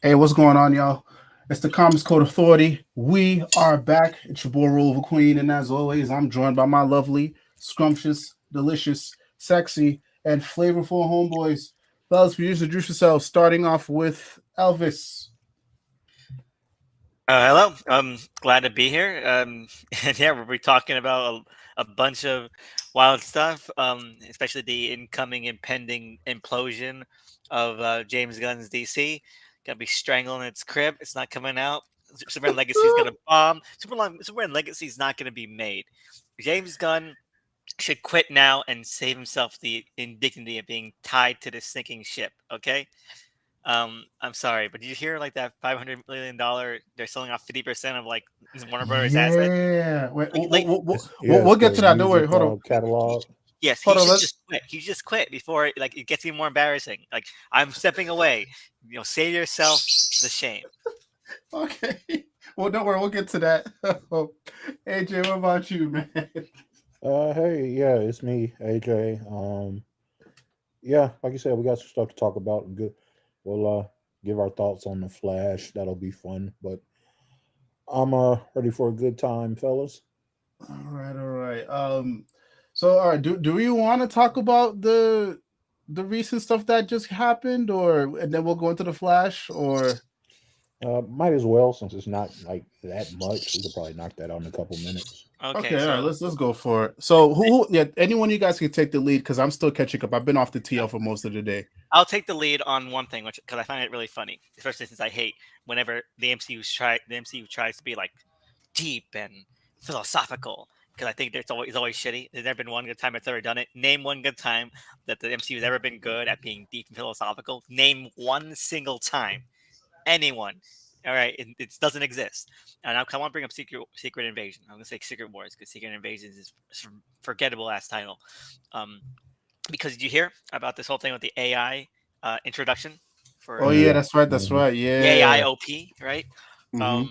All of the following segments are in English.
Hey, what's going on, y'all? It's the Comics Code Authority. We are back. It's your boy, Rover Queen, and as always, I'm joined by my lovely, scrumptious, delicious, sexy, and flavorful homeboys. Fellas, please introduce yourselves, starting off with Elvis. Hello, I'm glad to be here. And yeah, we'll be talking about a bunch of wild stuff, especially the incoming impending implosion of James Gunn's DC. Gonna be strangling its crib. It's not coming out. Superman Legacy is gonna bomb. Superman Legacy is not gonna be made. James Gunn should quit now and save himself the indignity of being tied to this sinking ship. Okay. I'm sorry, but did you hear like that $500 million? They're selling off 50% of like Warner Brothers assets. Yeah. Wait, Like we'll get to that. Don't worry. Hold on. Catalog. yes, he Hold on. should Let's. just quit. He should just quit before like it gets even more embarrassing. Like I'm stepping away. Save yourself the shame. Okay. Well, don't worry. We'll get to that. AJ, what about you, man? Hey, yeah, it's me, AJ. Yeah, like you said, we got some stuff to talk about. Good. We'll give our thoughts on the Flash. That'll be fun. But I'm ready for a good time, fellas. All right, all right. So all right, do we want to talk about the recent stuff that just happened, or and then we'll go into the Flash, or Might as well, since it's not like that much. We could probably knock that out in a couple minutes. Okay, okay, all right, so let's go for it. So yeah, anyone you guys can take the lead because I'm still catching up. I've been off the TL for most of the day. I'll take the lead on one thing, which because I find it really funny, especially since I hate whenever the MCU tries to be like deep and philosophical. Because I think it's always shitty. There's never been one good time it's ever done it. Name one good time that the MCU has ever been good at being deep and philosophical. Name one single time. Anyone. All right, it doesn't exist. And I want to bring up Secret Invasion. I'm gonna say Secret Wars because Secret Invasion is a forgettable ass title. Um, because did you hear about this whole thing with the AI introduction Oh for yeah, Yeah. that's right, that's Mhm. right. the Yeah. AIOP, right? Mm-hmm.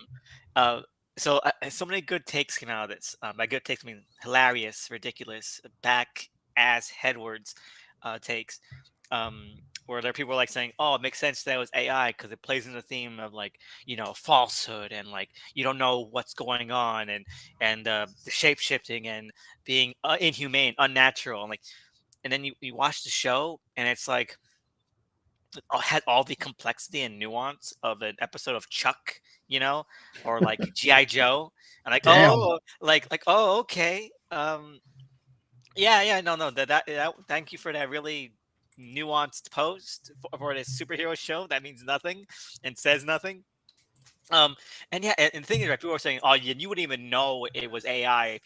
Um, so many good takes came out of this. By good takes, I mean hilarious, ridiculous, back ass headwards takes. Where there are people like saying, "Oh, it makes sense that it was AI because it plays in the theme of like falsehood and like you don't know what's going on and the shape shifting and being inhumane, unnatural, and like and then you watch the show and it's like had all the complexity and nuance of an episode of Chuck, or like GI Joe, and like Damn. okay, yeah, no, that thank you for that really nuanced post for this superhero show that means nothing and says nothing. Um, and yeah, and the thing is, right, people are saying, "Oh, you wouldn't even know it was AI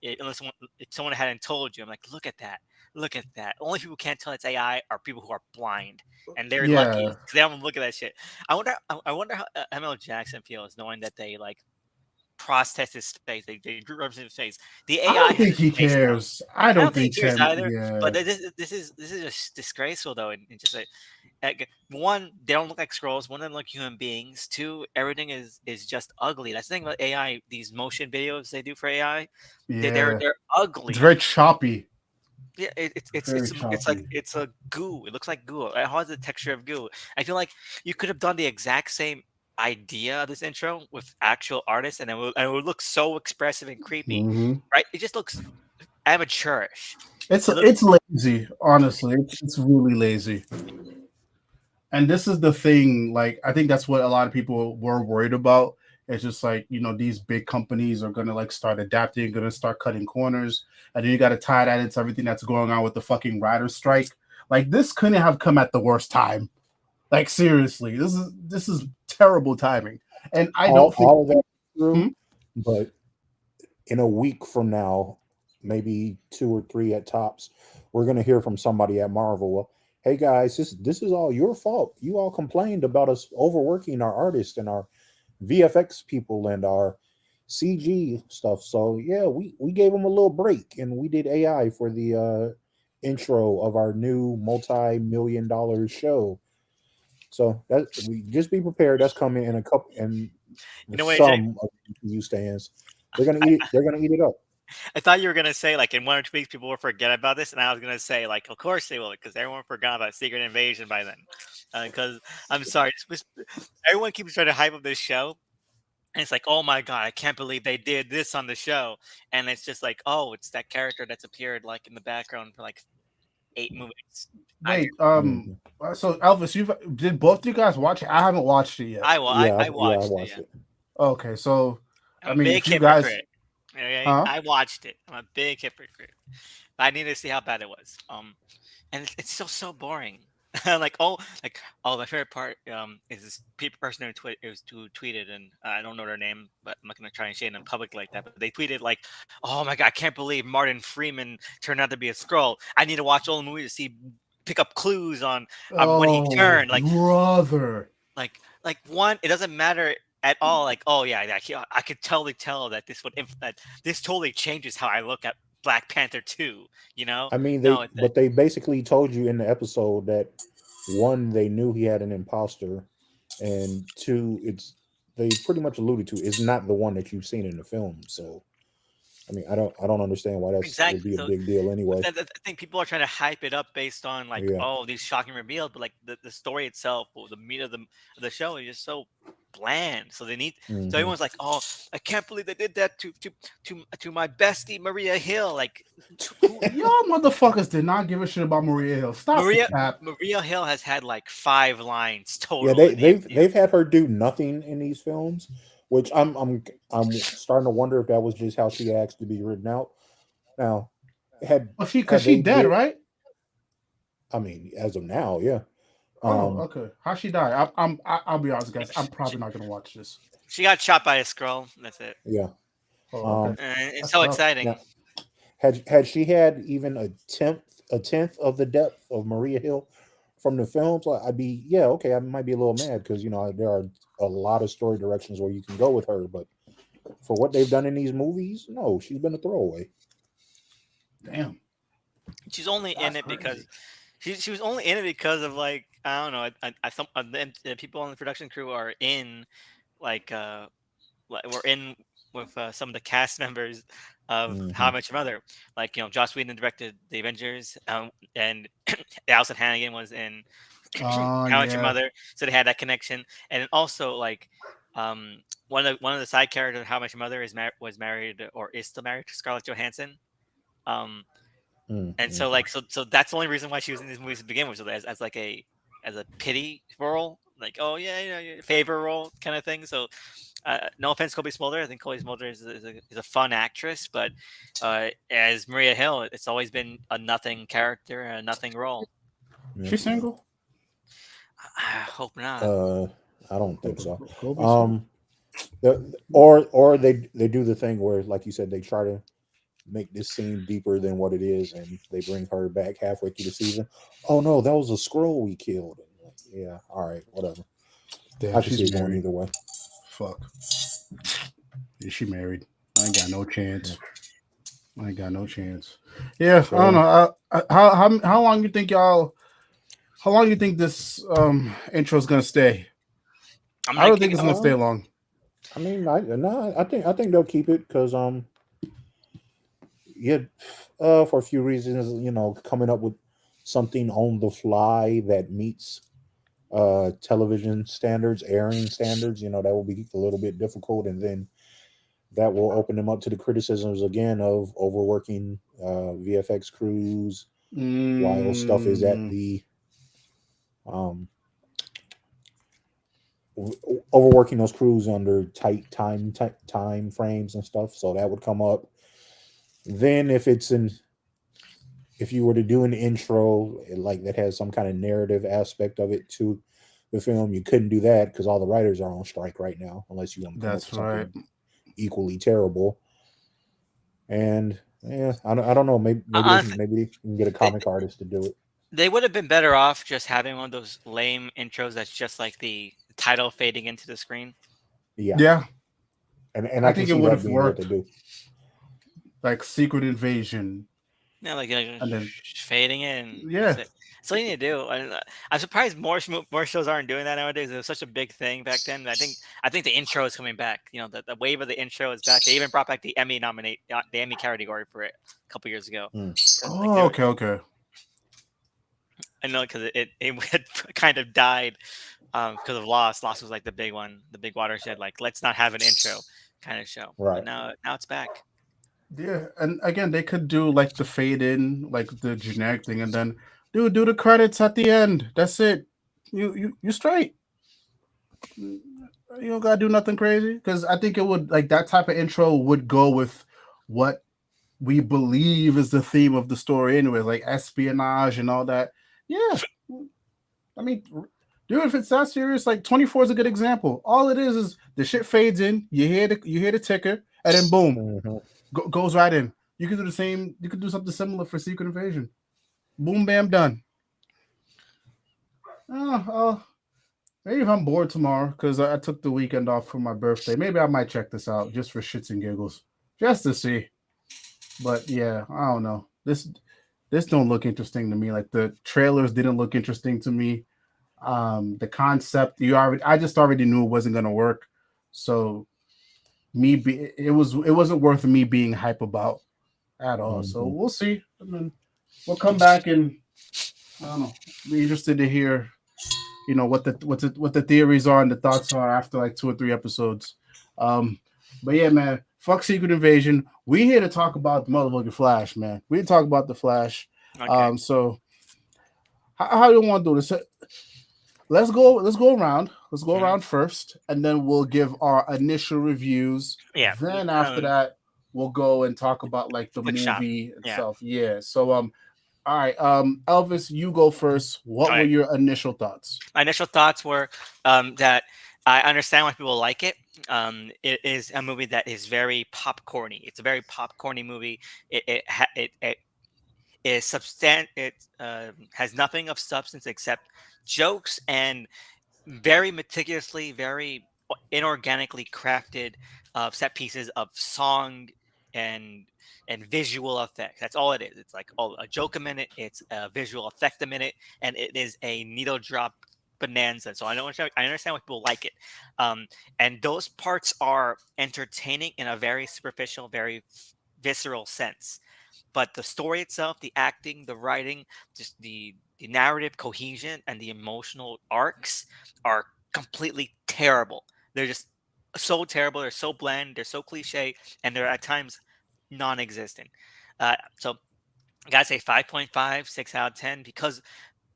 unless if someone hadn't told you." I'm like, look at that. Only people who can't tell it's AI are people who are blind, and they're lucky Yeah. because they don't look at that shit. I wonder how ML Jackson feels knowing that they like processed his face, they drew representative face. The I AI don't has think his he face now. cares. I I don't don't think think he cares him. either. Yeah. But this is just disgraceful though, and just one, they don't look like scrolls. One, they look like human beings. Two, everything is just ugly. That's the thing about AI. These motion videos they do for AI, they're Yeah. they're It's ugly. very choppy. Yeah, Very it's like choppy. it's a goo. It looks like goo. It has the texture of goo. I feel like you could have done the exact same idea of this intro with actual artists, and it would look so expressive and creepy, Hmm. right? It just looks amateurish. It's It looks it's lazy, honestly. It's really lazy. And this is the thing, like I think that's what a lot of people were worried about. It's just like, these big companies are gonna like start adapting, gonna start cutting corners, and then you gotta tie that into everything that's going on with the fucking writer's strike. Like this couldn't have come at the worst time. Like seriously, this is terrible timing. And I don't think All of that hmm? true, but in a week from now, maybe two or three at tops, we're gonna hear from somebody at Marvel. Well, hey guys, this is all your fault. You all complained about us overworking our artists and our VFX people and our CG stuff. So yeah, we gave them a little break and we did AI for the intro of our new multi-million-dollar show. So that we just be prepared. That's coming in a couple and you with know what, AJ? some of the you stands. They're gonna eat it. They're gonna eat it up. I thought you were gonna say like in 1 or 2 weeks people will forget about this, and I was gonna say like, of course they will, because everyone forgot about Secret Invasion by then. because I'm sorry, everyone keeps trying to hype up this show, and it's like, oh my god, I can't believe they did this on the show, and it's just like, oh, it's that character that's appeared like in the background for like 8 movies. Wait, Mhm. so Elvis, did both of you guys watch it? I haven't watched it yet. Yeah, I yeah, I watched it. watched Yeah. it. Okay, so I I'm a mean, big if you guys, hypocrite. Okay, huh? I watched it. I'm a big hypocrite. I need to see how bad it was. And it's so boring. Like my favorite part is this person who tweeted, and I don't know their name, but I'm not gonna try and shade them in public like that. But they tweeted like, "Oh my god, I can't believe Martin Freeman turned out to be a Skrull. I need to watch all the movies to pick up clues on when he Oh, turned." brother. Like one, it doesn't matter at all. Like, oh yeah, I could totally tell that that this totally changes how I look at Black Panther 2. You know? I mean, No, they basically told you in the episode that one, they knew he had an imposter, and two, they pretty much alluded to it's not the one that you've seen in the film. So, I mean, I don't understand why that's would exactly. be a So big deal anyway. I think people are trying to hype it up based on like, Yeah. oh, these shocking reveals, but like the story itself or the meat of the show is just so bland. So they need so Mhm. everyone's like, oh, I can't believe they did that to my bestie Maria Hill. Like Y'all motherfuckers did not give a shit about Maria Hill. Stop the cap. Maria Hill has had like 5 lines Yeah, total in the MCU. they've had her do nothing in these films, which I'm starting to wonder if that was just how she asked to be written out. Now, Well, because had she they dead, did, right? I mean, as of now, yeah. Oh, okay. How she died? I'll be honest, guys. I'm probably not gonna watch this. She got shot by a Skrull. That's it. Yeah. Oh, okay. And it's That's so tough. exciting. Now, had she had even a tenth of the depth of Maria Hill from the films, I'd be okay. I might be a little mad because there are a lot of story directions where you can go with her, but for what they've done in these movies, no, she's been a throwaway. Damn. She's only in That's it because crazy. she was only in it because of like, I don't know. Some of the people on the production crew are in like we're in with some of the cast members of How I Mhm. Met Your Mother. Like, Joss Whedon directed The Avengers, and Allison Hannigan was in How I Met Your Yeah. Mother, so they had that connection. And then also like one of the side characters of How I Met Your Mother was married or is still married to Scarlett Johansson. And so Mhm. so that's the only reason why she was in these movies to begin with, so as like as a pity role, like, oh yeah, favor role kind of thing. So no offense, Kobe Smolder. I think Kobe Smolder is a fun actress, but as Maria Hill, it's always been a nothing character and a nothing role. Yeah. She's single. I hope not. I don't think so. Kobe single. Or they do the thing where, like you said, they try to make this seem deeper than what it is, and they bring her back halfway through the season. Oh no, that was a scroll we killed. Yeah, all right, whatever. Damn, I can see she's it going married. either way. Fuck. Is she married? I ain't got no chance. I ain't got no chance. Yeah, So, I don't know. How long you think y'all? How long you think this intro is gonna stay? I don't think it's gonna stay long. I mean, I think they'll keep it because for a few reasons, coming up with something on the fly that meets television standards, airing standards, that will be a little bit difficult, and then that will open them up to the criticisms again of overworking VFX crews while stuff is at the overworking those crews under tight time frames and stuff. So that would come up. Then if you were to do an intro like that has some kind of narrative aspect of it to the film, you couldn't do that because all the writers are on strike right now, unless you want to come up with something equally terrible. And I don't know. Maybe you can get a comic artist to do it. They would have been better off just having one of those lame intros that's just like the title fading into the screen. Yeah. And I think it would have worked. What they do. Like Secret Invasion. Yeah, like and then fading in. Yeah. That's all you need to do. I'm surprised more shows aren't doing that nowadays. It was such a big thing back then. I think the intro is coming back. The wave of the intro is back. They even brought back the Emmy category for it a couple years ago. Oh, okay. I know because it had kind of died because of Lost. Lost was like the big one, the big watershed. Like, let's not have an intro kind of show. Right. But now it's back. Yeah, and again, they could do like the fade in, like the generic thing, and then do the credits at the end. That's it. You straight. You don't gotta do nothing crazy because I think it would like that type of intro would go with what we believe is the theme of the story anyway, like espionage and all that. Yeah, I mean, dude, if it's that serious, like 24 is a good example. All it is the shit fades in. You hear the ticker, and then boom, goes right in. You could do the same. You could do something similar for Secret Invasion. Boom, bam, done. Maybe if I'm bored tomorrow because I took the weekend off for my birthday, maybe I might check this out just for shits and giggles, just to see. But yeah, I don't know. This don't look interesting to me. Like the trailers didn't look interesting to me. The concept I just already knew it wasn't gonna work. So it wasn't worth me being hype about at all. So we'll see. And then we'll come back and I don't know. Be interested to hear, what the theories are and the thoughts are after like 2 or 3 episodes. But yeah, man, fuck Secret Invasion. We here to talk about the motherfucking Flash, man. We talk about the Flash. Okay. So how do you want to do this? Let's go around. Let's go around first, and then we'll give our initial reviews. Yeah. Then after that, we'll go and talk about like the movie itself. Yeah. So all right. Elvis, you go first. What were your initial thoughts? My initial thoughts were that I understand why people like it. It is a movie that is very popcorny. It's a very popcorny movie. It is It has nothing of substance except jokes and very meticulously, very inorganically crafted set pieces of song and visual effects. That's all it is. It's like a joke a minute, it's a visual effect a minute, and it is a needle drop bonanza. So I understand why people like it. And those parts are entertaining in a very superficial, very visceral sense. But the story itself, the acting, the writing, just the narrative cohesion and the emotional arcs are completely terrible. They're just so terrible. They're so bland. They're so cliche, and they're at times non-existent. So I gotta say 5.5, 6 out of 10, because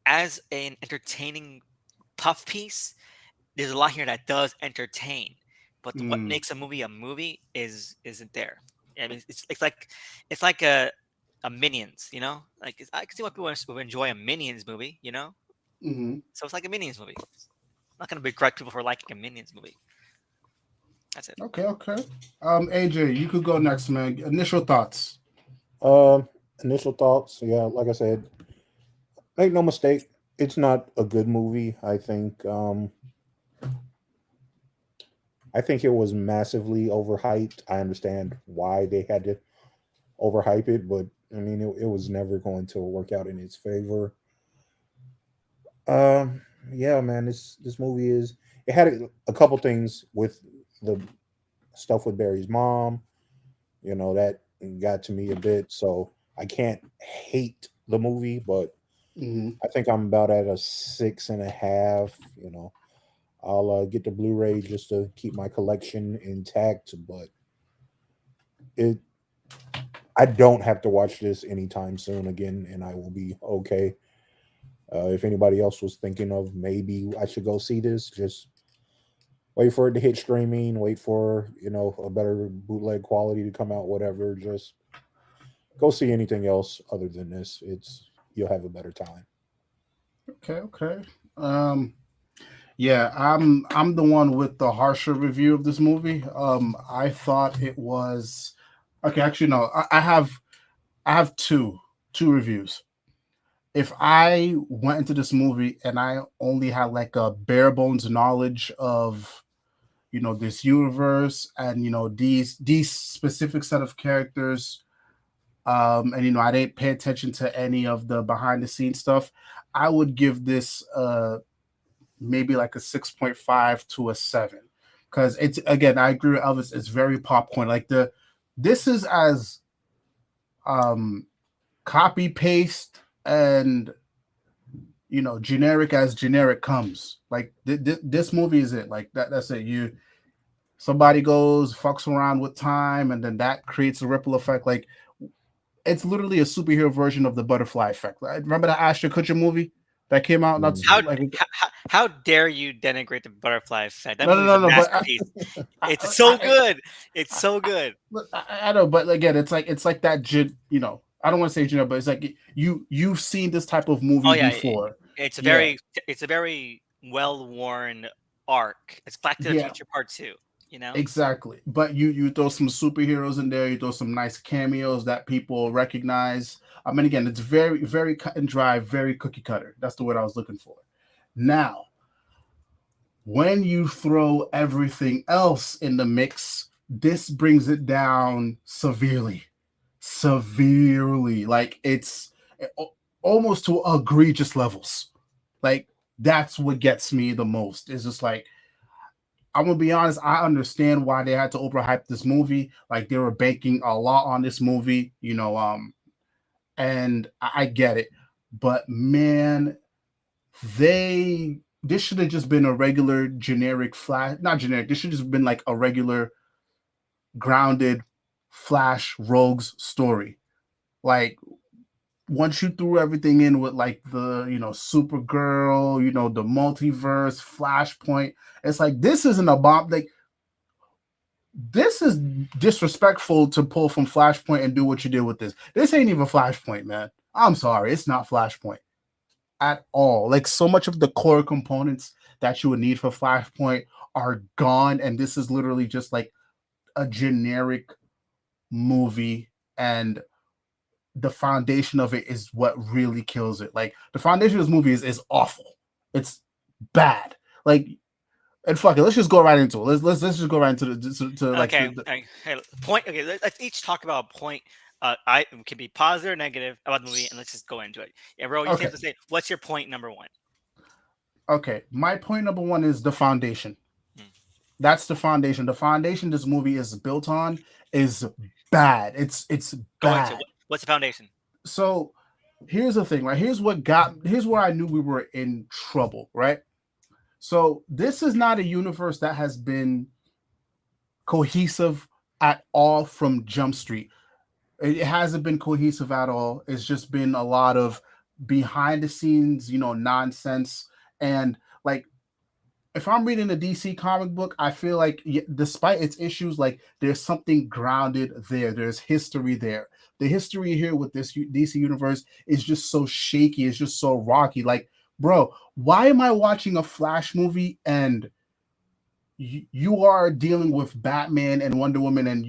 as an entertaining puff piece, there's a lot here that does entertain. But what makes a movie isn't there. I mean, it's like a Minions, like I can see why people would enjoy a Minions movie, So it's like a Minions movie. I'm not gonna begrudge people for liking a Minions movie. That's it. Okay. AJ, you could go next, man. Initial thoughts. Initial thoughts. Yeah, like I said, make no mistake, it's not a good movie. I think it was massively overhyped. I understand why they had to overhype it, but I mean, it was never going to work out in its favor. Yeah, man, this movie it had a couple things with the stuff with Barry's mom, that got to me a bit. So I can't hate the movie, but I think I'm about at a 6.5. I'll get the Blu-ray just to keep my collection intact, but I don't have to watch this anytime soon again, and I will be okay. If anybody else was thinking of maybe I should go see this, just wait for it to hit streaming, wait for a better bootleg quality to come out, whatever. Just go see anything else other than this. You'll have a better time. Okay. Yeah, I'm the one with the harsher review of this movie. I thought it was okay. Actually, no, I have two reviews. If I went into this movie and I only had like a bare bones knowledge of this universe and these specific set of characters, and I didn't pay attention to any of the behind the scenes stuff, I would give this maybe like a 6.5 to a 7, because it's, again, I agree with Elvis, it's very popcorn. Like this is as copy paste and generic as generic comes. Like this movie is it. Like that's it. Somebody goes fucks around with time, and then that creates a ripple effect. Like it's literally a superhero version of the butterfly effect. Remember the Ashton Kutcher movie that came out? That's How, like how dare you denigrate the butterfly effect? That no, movie's a no. But masterpiece. It's so good. It's so good. I know, but again, it's like that. I don't want to say but it's like you've seen this type of movie Oh yeah, before. it's a Yeah. very well worn arc. It's Back to the Yeah. Future Part 2. Exactly. But you throw some superheroes in there, you throw some nice cameos that people recognize. I mean, again, it's very, very cut and dry, very cookie cutter. That's the word I was looking for. Now, when you throw everything else in the mix, this brings it down severely. Like it's almost to egregious levels. Like that's what gets me the most. It's just like, I'm gonna be honest. I understand why they had to overhype this movie. Like they were banking a lot on this movie, and I get it. But man, this should have just been a regular generic Flash, not generic. This should have just been like a regular grounded Flash Rogues story. Like once you threw everything in with like the Supergirl, the multiverse, Flashpoint, it's like this isn't a bomb. Like this is disrespectful to pull from Flashpoint and do what you did with this. This ain't even Flashpoint, man. I'm sorry, it's not Flashpoint at all. Like so much of the core components that you would need for Flashpoint are gone, and this is literally just like a generic movie, and the foundation of it is what really kills it. Like the foundation of this movie is awful. It's bad. Like, and fuck it, let's just go right into it. Let's just go right into point. Okay, let's each talk about a point. I can be positive or negative about the movie, and let's just go into it. Yeah, bro, you have to say what's your point number one. Okay, my point number one is the foundation. That's the foundation. The foundation this movie is built on is bad. It's bad. What's the foundation? So here's the thing, right? Here's where I knew we were in trouble, right? So this is not a universe that has been cohesive at all from Jump Street. It hasn't been cohesive at all. It's just been a lot of behind the scenes, nonsense. And like, if I'm reading a DC comic book, I feel like despite its issues, like there's something grounded there. There's history there. The history here with this DC universe is just so shaky. It's just so rocky. Like, bro, why am I watching a Flash movie and you are dealing with Batman and Wonder Woman, and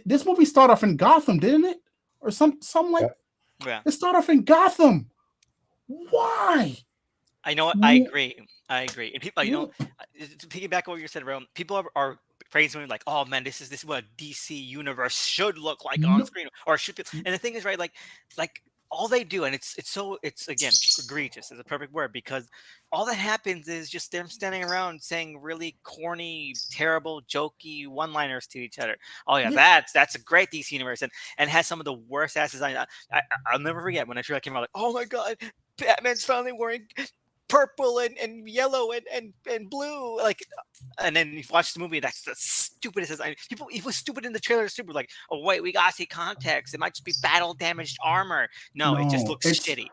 this movie started off in Gotham, didn't it? Or something like yeah. It started off in Gotham. Why? I know. I agree. And people, to piggyback on what you said, bro, people are praising me like, "Oh man, this is what a DC universe should look like on screen, or should be." And the thing is, right, like all they do, and it's again egregious is a perfect word, because all that happens is just them standing around saying really corny, terrible, jokey one-liners to each other. Oh yeah, that's a great DC universe, and has some of the worst ass design. I'll never forget when I first came out, like, oh my god, Batman's finally wearing purple and yellow and blue, like, and then you watch the movie, that's the stupidest design. It was stupid in the trailer, stupid, like, oh wait, we gotta see context, it might just be battle damaged armor. No, it just looks shitty.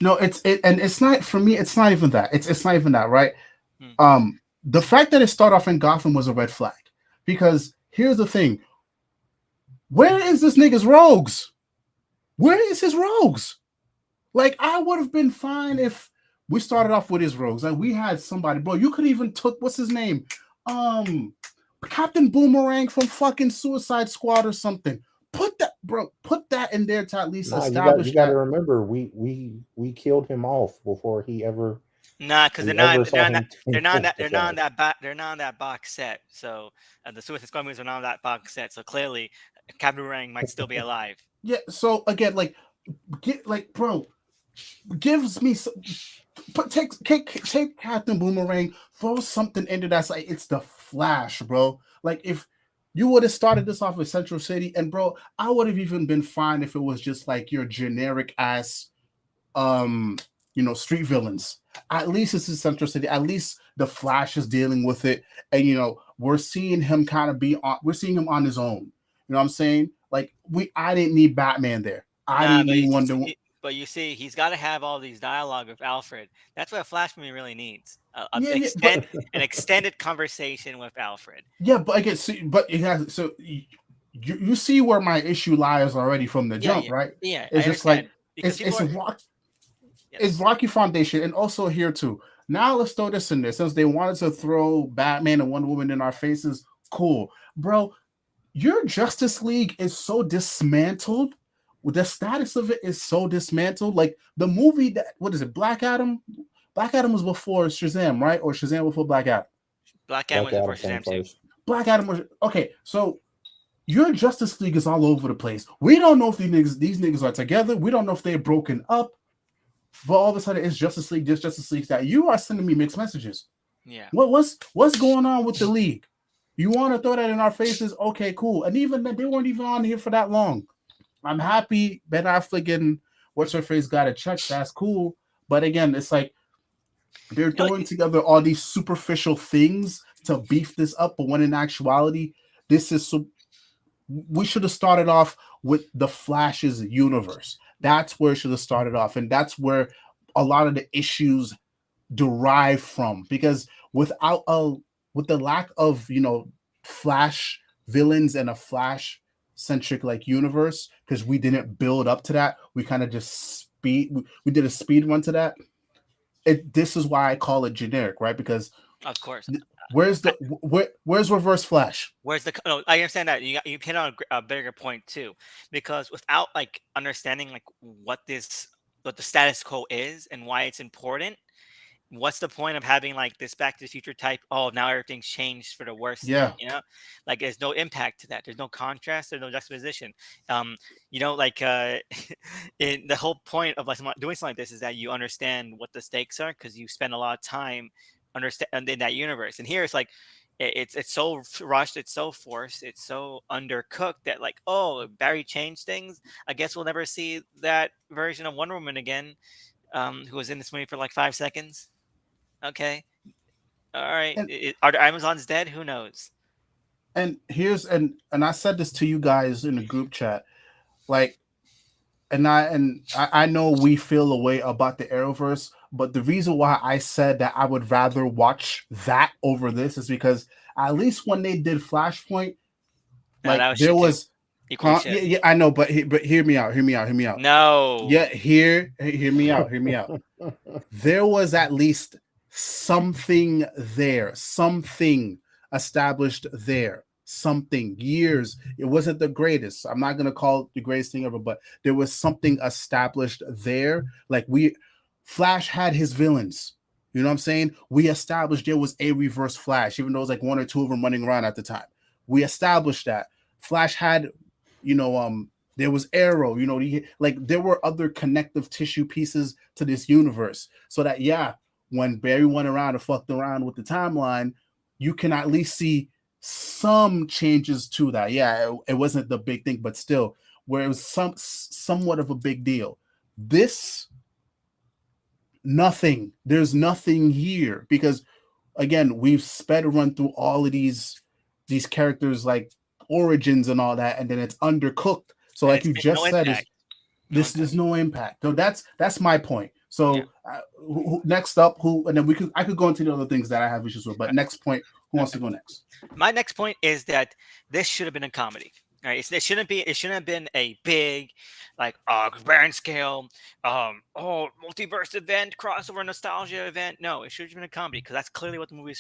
No, it's not, for me, it's not even that. It's not even that, right? The fact that it started off in Gotham was a red flag, because here's the thing. Where is this nigga's rogues? Where is his rogues? Like, I would have been fine if we started off with his rogues. Like, we had somebody, bro. You could even took, what's his name? Captain Boomerang from fucking Suicide Squad or something. Put that in there to at least establish. You got to remember, we killed him off before he ever. Nah, because they're not on that box set. So the Suicide Squad movies are not on that box set. So clearly, Captain Boomerang might still be alive. Yeah. So again, bro, gives me some. Take Captain Boomerang, throw something into that's like, it's the Flash, bro. Like, if you would have started this off with Central City, and bro, I would have even been fine if it was just like your generic ass street villains. At least it's in Central City. At least the Flash is dealing with it, and we're seeing him kind of we're seeing him on his own. You know what I'm saying? Like I didn't need Batman there. I Nah, didn't need Wonder Woman. but you see, he's got to have all these dialogue with Alfred. That's what a Flash movie really needs. Yeah, but An extended conversation with Alfred. yeah, but again, see, but it has so you see where my issue lies already from the jump, right? Yeah, It's I just like understand. Because it's people are, it's Rocky Foundation, and also here too. Now let's throw this in there since they wanted to throw Batman and Wonder Woman in our faces. Cool, bro. Your Justice League is so dismantled. The status of it is so dismantled. Like the movie that what is it? Black Adam. Black Adam was before Shazam, right? Or Shazam before Black Adam. Black Adam was before Shazam too. Black Adam was okay. So your Justice League is all over the place. We don't know if these niggas are together. We don't know if they're broken up. But all of a sudden, it's Justice League, this Justice League that you are sending me mixed messages. Yeah. What's going on with the league? You want to throw that in our faces? Okay, cool. And even then, they weren't even on here for that long. I'm happy Ben Affleck and what's her face got a check. That's cool. But again, it's like they're throwing together all these superficial things to beef this up. But when in actuality, this is we should have started off with the Flash's universe. That's where it should have started off. And that's where a lot of the issues derive from. Because with the lack of, Flash villains and a Flash centric like universe, because we didn't build up to that, we kind of just we did a speed run to that. This is why I call it generic, right? Because of course, where's Reverse Flash? Where's the? No, I understand that you hit on a bigger point too, because without like understanding like what the status quo is and why it's important, what's the point of having like this Back to the Future type? Oh, now everything's changed for the worse. Yeah, like there's no impact to that. There's no contrast. There's no juxtaposition. In the whole point of like doing something like this is that you understand what the stakes are because you spend a lot of time understand in that universe. And here it's like it's so rushed, it's so forced, it's so undercooked that like, oh, Barry changed things. I guess we'll never see that version of Wonder Woman again, who was in this movie for like 5 seconds. Okay. All right. Are Amazon's dead? Who knows? And I said this to you guys in the group chat, like, and I know we feel a way about the Arrowverse, but the reason why I said that I would rather watch that over this is because at least when they did Flashpoint, like there was, yeah, I know, but hear me out. No. Yeah, hear me out. There was at least something there, something established there. Something years. It wasn't the greatest. I'm not gonna call it the greatest thing ever, but there was something established there. Like Flash had his villains. You know what I'm saying? We established there was a Reverse Flash, even though it was like 1 or 2 of them running around at the time. We established that Flash had, there was Arrow. Like there were other connective tissue pieces to this universe, so that when Barry went around and fucked around with the timeline, you can at least see some changes to that. It wasn't the big thing, but still, where it was somewhat of a big deal. This, nothing. There's nothing here because, again, we've sped run through all of these characters like origins and all that, and then it's undercooked. So, like you just said, there's no impact. So that's my point. So next up, and then I could go into the other things that I have issues with. But next point, who wants to go next? My next point is that this should have been a comedy. Right? It shouldn't have been a big, like, grand scale, multiverse event, crossover nostalgia event. No, it should have been a comedy because that's clearly what the movie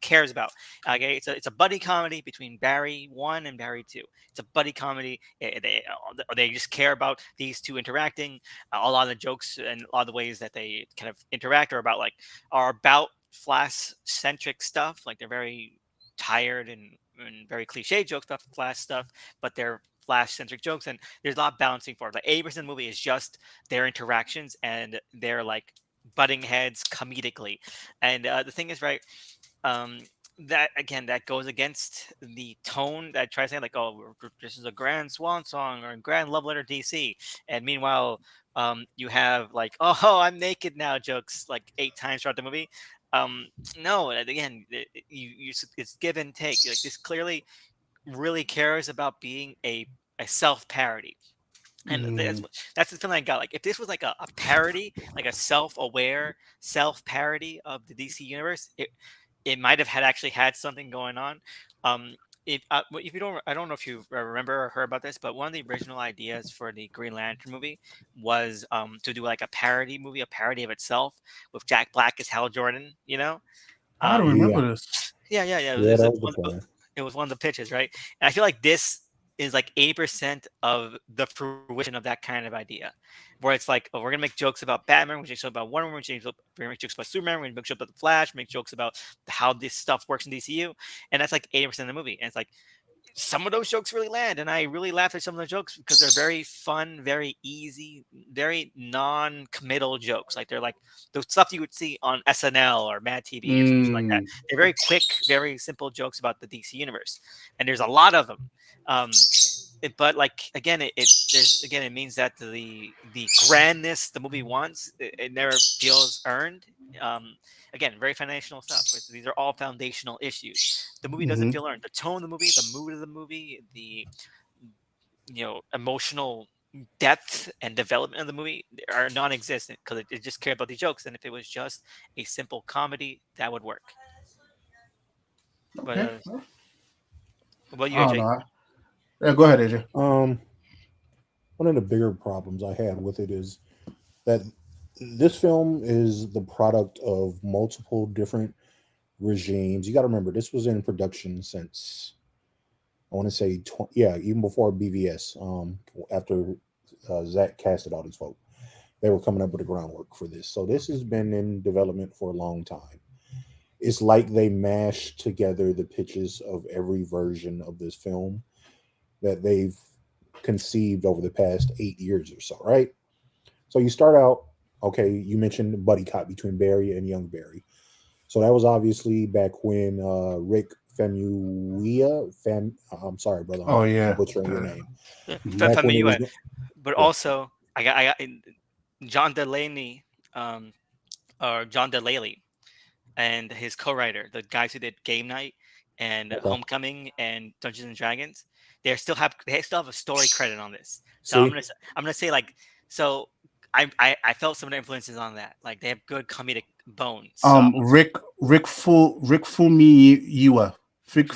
cares about. Okay, it's a buddy comedy between Barry 1 and Barry 2. It's a buddy comedy. They just care about these two interacting. A lot of the jokes and a lot of the ways that they kind of interact are about Flash centric stuff. Like they're very tired and very cliche jokes about Flash stuff, but they're Flash-centric jokes, and there's a lot of balancing for it. Like 80% of the movie is just their interactions and their like butting heads comedically. And the thing is, right, that again, that goes against the tone that tries to say like, oh, this is a grand swan song or a grand love letter DC, and meanwhile, you have like, oh, I'm naked now jokes like 8 times throughout the movie. Um, no, and again, it's give and take. Like this clearly really cares about being a self parody. And Mm. that's the feeling I got. Like if this was like a parody, like a self-aware self parody of the DC universe, it might have actually had something going on. If you don't, I don't know if you remember or heard about this, but one of the original ideas for the Green Lantern movie was to do like a parody movie, a parody of itself with Jack Black as Hal Jordan. You know, I don't um, Yeah, remember this. yeah. yeah, that was the plan. It was one of the pitches, right? And I feel like this is like 80% of the fruition of that kind of idea, where it's like, oh, we're gonna make jokes about Batman, we're gonna make jokes about Wonder Woman, we're gonna make jokes about Superman, we're gonna make jokes about the Flash, make jokes about how this stuff works in DCU, and that's like 80% of the movie. And it's like some of those jokes really land, and I really laughed at some of the jokes because they're very fun, very easy, very non-committal jokes. Like they're like the stuff you would see on SNL or Mad TV or something like that. Mm. They're very quick, very simple jokes about the DC universe, and there's a lot of them. Um, but like again, it means that the grandness the movie wants, it never feels earned. Um, Again, very foundational stuff. These are all foundational issues. The movie doesn't Hmm. feel earned. The tone of the movie, the mood of the movie, the emotional depth and development of the movie are non-existent because it just cared about the jokes. And if it was just a simple comedy, that would work. But Okay. what about you, I don't AJ? know. Yeah, go ahead, AJ. Um, one of the bigger problems I had with it is that this film is the product of multiple different regimes. You got to remember, this was in production since I want to say, yeah, even before BVS. After Zach casted all these folks, they were coming up with the groundwork for this. So this has been in development for a long time. It's like they mashed together the pitches of every version of this film that they've conceived over the past 8 years or so, right? So you start out, okay, you mentioned buddy cop between Barry and young Barry. So that was obviously back when Rick Famuyiwa, I'm sorry, brother, Oh I'm yeah. butchering your name. Yeah, Mhm. Back from when the it was, US, but yeah, also I got John Delaney, um, or John Delaney, and his co-writer, the guys who did Game Night and okay. Homecoming and Dungeons and Dragons, they still have a story credit on this. So See, I'm gonna say like so. I felt some of the influences on that. Like they have good comedic bones. So I'm Rick Fumiyiwa. Rick Fumuyima. yeah,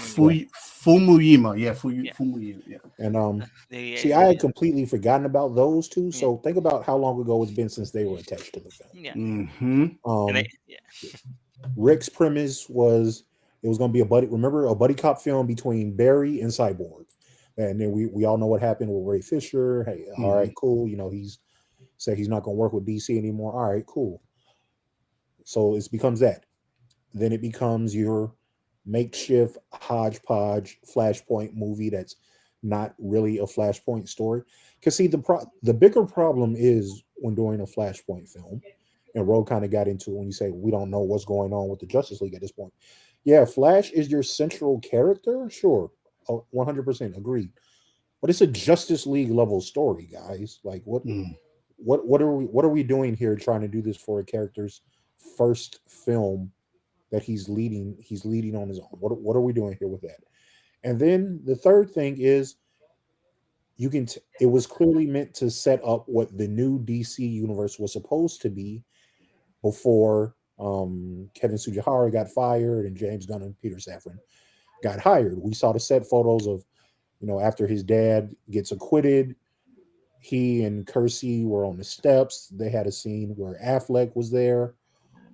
Fumuyima. Yeah, Yeah, Fumuyima. Yeah. and see, I yeah, had completely forgotten about those two. yeah, So think about how long ago it's been since they were attached to the film. yeah. Mm-hmm. And they Um, yeah. Rick's premise was it was going to be a buddy. Remember a buddy cop film between Barry and Cyborg, and then we all know what happened with Ray Fisher. Hey, all Mm-hmm. right, cool. He's said he's not going to work with DC anymore. All right, cool. So it becomes that. Then it becomes your makeshift hodgepodge Flashpoint movie that's not really a Flashpoint story. Because see, the bigger problem is when doing a Flashpoint film, and Roe kind of got into it when you say we don't know what's going on with the Justice League at this point. Yeah, Flash is your central character, sure, 100% agreed. But it's a Justice League level story, guys. Like Mm. what are we doing here trying to do this for a character's first film that he's leading on his own. What are we doing here with that? And then the third thing is it was clearly meant to set up what the new DC universe was supposed to be before Kevin Sujihara got fired and James Gunn and Peter Safran got hired. We saw the set photos of after his dad gets acquitted, he and Kersey were on the steps. They had a scene where Affleck was there.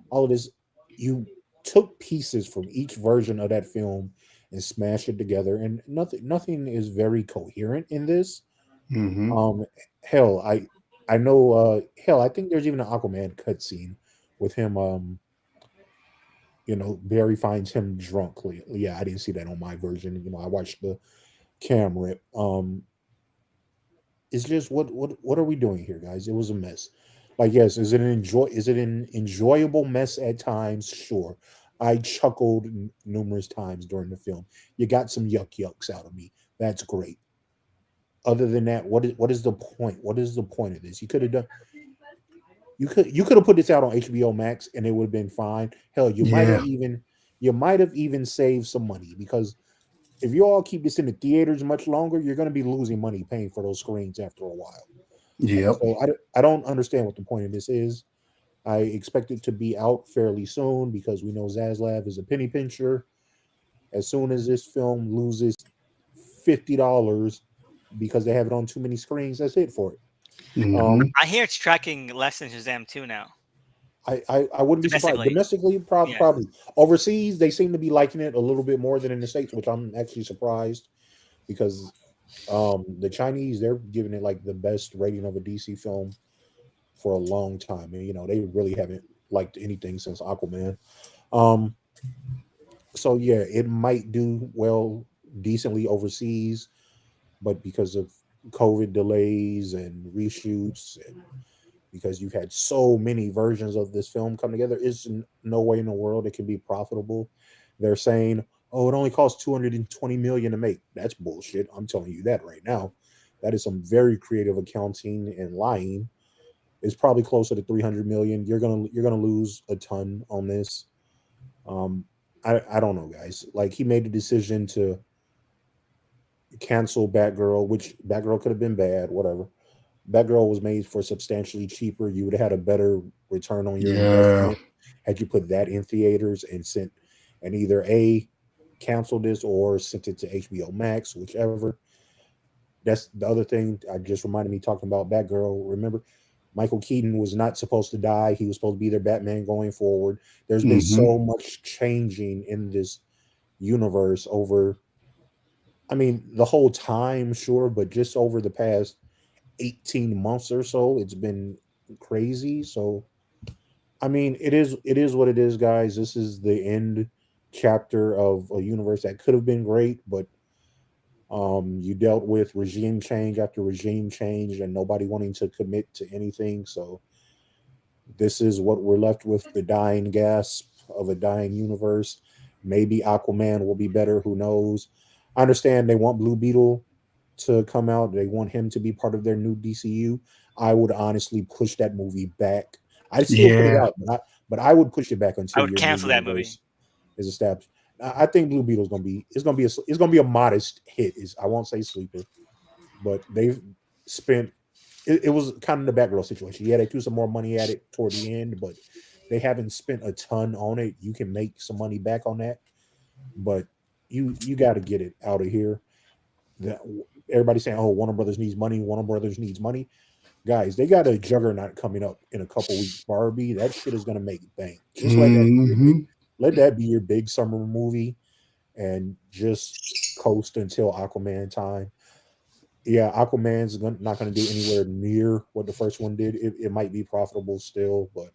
All of this, you took pieces from each version of that film and smashed it together, and nothing is very coherent in this. Mm-hmm. Um, hell, I know. Hell, I think there's even an Aquaman cutscene with him. Barry finds him drunk. Yeah, I didn't see that on my version. I watched the cam rip. It's just what are we doing here, guys? It was a mess. Like, yes, is it an enjoyable mess at times? Sure. I chuckled numerous times during the film. You got some yucks out of me. That's great. Other than that, what is the point? What is the point of this? You could have done you could have put this out on HBO Max and it would have been fine. Hell, Yeah. You might have even saved some money because if you all keep this in the theaters much longer, you're going to be losing money paying for those screens after a while. Yep. So I don't understand what the point of this is. I expect it to be out fairly soon because we know Zaslav is a penny pincher. As soon as this film loses $50 because they have it on too many screens, that's it for it. Hmm. I hear it's tracking less than Shazam 2 now. I wouldn't be surprised. Domestically, Yeah. probably. Overseas, they seem to be liking it a little bit more than in the States, which I'm actually surprised because the Chinese, they're giving it like the best rating of a DC film for a long time. And, you know, they really haven't liked anything since Aquaman. So yeah, it might do well decently overseas, but because of COVID delays and reshoots and because you've had so many versions of this film come together, is no way in the world it can be profitable. They're saying, "Oh, it only costs 220 million to make." That's bullshit. I'm telling you that right now. That is some very creative accounting and lying. It's probably closer to 300 million. You're gonna lose a ton on this. Um, I don't know, guys. Like he made the decision to cancel Batgirl, which Batgirl could have been bad, whatever. Batgirl was made for substantially cheaper. You would have had a better return on your Yeah. investment had you put that in theaters and sent and either A canceled this or sent it to HBO Max, whichever. That's the other thing I just reminded me talking about Batgirl. Remember, Michael Keaton was not supposed to die. He was supposed to be their Batman going forward. There's been Hmm. so much changing in this universe over, I mean, the whole time, sure, but just over the past 18 months or so, it's been crazy. So, I mean, it is what it is, guys. This is the end chapter of a universe that could have been great, but you dealt with regime change after regime change and nobody wanting to commit to anything. So this is what we're left with, the dying gasp of a dying universe. Maybe Aquaman will be better, who knows. I understand they want Blue Beetle to come out, they want him to be part of their new DCU. I would honestly push that movie back. I'd still put it Yeah. out, but I would push it back I until would your new cancel that movie. universe is established. I think Blue Beetle's gonna be it's gonna be a modest hit. Is I won't say sleeper, but they've spent it was kind of the Batgirl situation. Yeah, they threw some more money at it toward the end, but they haven't spent a ton on it. You can make some money back on that, but you got to get it out of here. That everybody's saying, "Oh, Warner Brothers needs money. Warner Brothers needs money." Guys, they got a juggernaut coming up in a couple weeks. Barbie, that shit is gonna make bank. Just Hmm. let that be your big summer movie, and just coast until Aquaman time. Yeah, not going to do anywhere near what the first one did. It might be profitable still, but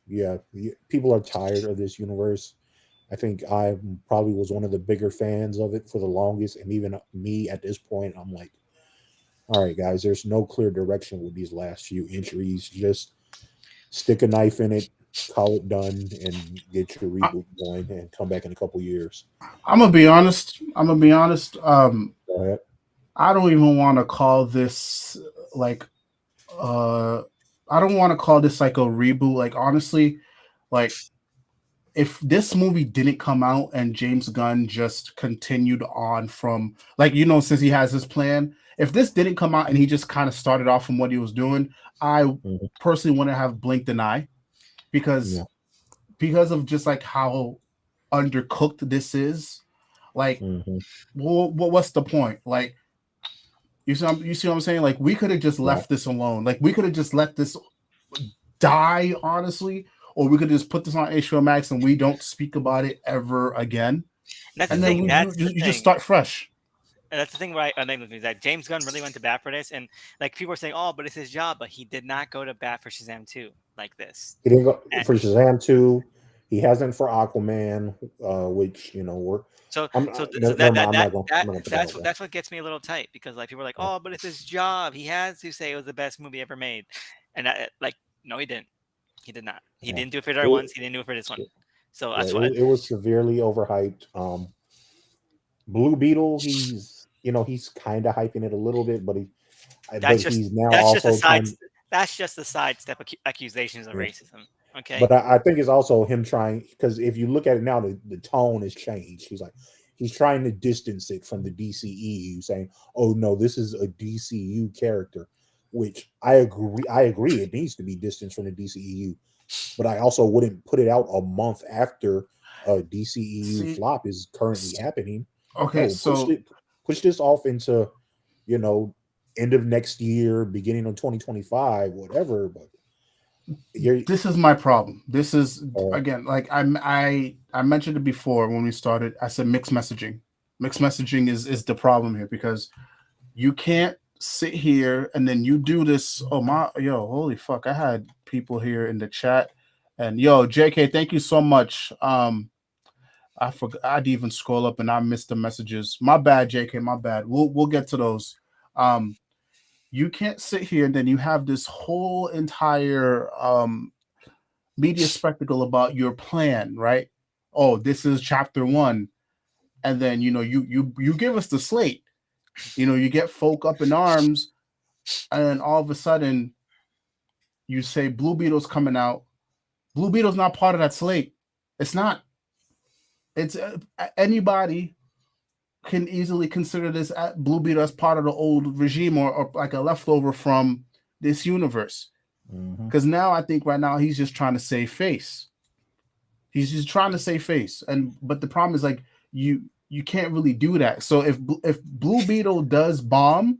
yeah, people are tired of this universe. I think I probably was one of the bigger fans of it for the longest, and even me at this point, I'm like, all right, guys, there's no clear direction with these last few entries. Just stick a knife in it, call it done, and get your I, reboot going, and come back in a couple years. I'm gonna be honest. I'm gonna be honest. Go ahead. I don't even want to call this like uh I don't want to call this like a reboot. Like honestly, like if this movie didn't come out and James Gunn just continued on from like since he has his plan, if this didn't come out and he just kind of started off from what he was doing, I Mhm. personally wouldn't have blinked an eye because Yeah. of just like how undercooked this is. Like, Hmm. what's the point? Like, you see what I'm saying? Like, we could have just Right. left this alone. Like, we could have just let this die, honestly, or we could just put this on HBO Max and we don't speak about it ever again. And that's the And then thing. Mhm. That's the you just thing. start fresh. And that's the thing where I think with me is that James Gunn really went to bat for this, and like people are saying, "Oh, but it's his job," but he did not go to bat for Shazam 2 like this. He didn't go And for Shazam 2. He hasn't for Aquaman, which we're. so, Never mind. I'm not gonna put that that's out there. what gets me a little tight because like people are like, Yeah. "Oh, but it's his job. He has to say it was the best movie ever made," and like, no, he didn't. He did not. He Yeah. didn't do it for the other It, ones. He didn't do it for this one. So Yeah, that's why. it was severely overhyped. Blue Beetle, he's kind of hyping it a little bit, but That's just he's now that's just the also side. trying. That's just the sidestep accusations of Yeah. racism. Okay. But I think it's also him trying, because if you look at it now, the tone has changed. He's trying to distance it from the DCEU, saying, "Oh no, this is a DCU character," which I agree. It needs to be distanced from the DCEU, but I also wouldn't put it out a month after a DCEU See, flop is currently happening. okay, No, so push this off into, you know, end of next year, beginning of 2025, whatever. But you're this is my problem. This is uh, again, like I mentioned it before when we started. I said mixed messaging. Mixed messaging is the problem here because you can't sit here and then you do this. Oh my, yo, holy fuck! I had people here in the chat, and yo, JK, thank you so much. I forgot. I'd even scroll up and I missed the messages. My bad, JK. My bad. We'll get to those. Um, you can't sit here and then you have this whole entire media spectacle about your plan, right? Oh, this is chapter one, and then you give us the slate. You get folk up in arms, and then all of a sudden you say Blue Beetle's coming out. Blue Beetle's not part of that slate. It's not. It's anybody can easily consider this Blue Beetle as part of the old regime or like a leftover from this universe. Because now I think right now he's just trying to save face. He's just trying to save face, but the problem is like you can't really do that. So if Blue Beetle does bomb,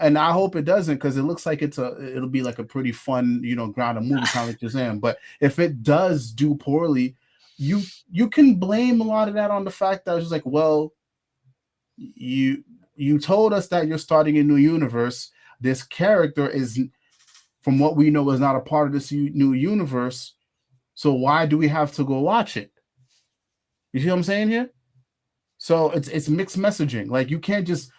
and I hope it doesn't, because it looks like it'll be like a pretty fun ground of movie kind of like Shazam. But if it does do poorly, you can blame a lot of that on the fact that it's like, well, you told us that you're starting a new universe. This character is, from what we know, is not a part of this new universe. So why do we have to go watch it? You see what I'm saying here? So it's mixed messaging. Like you can't just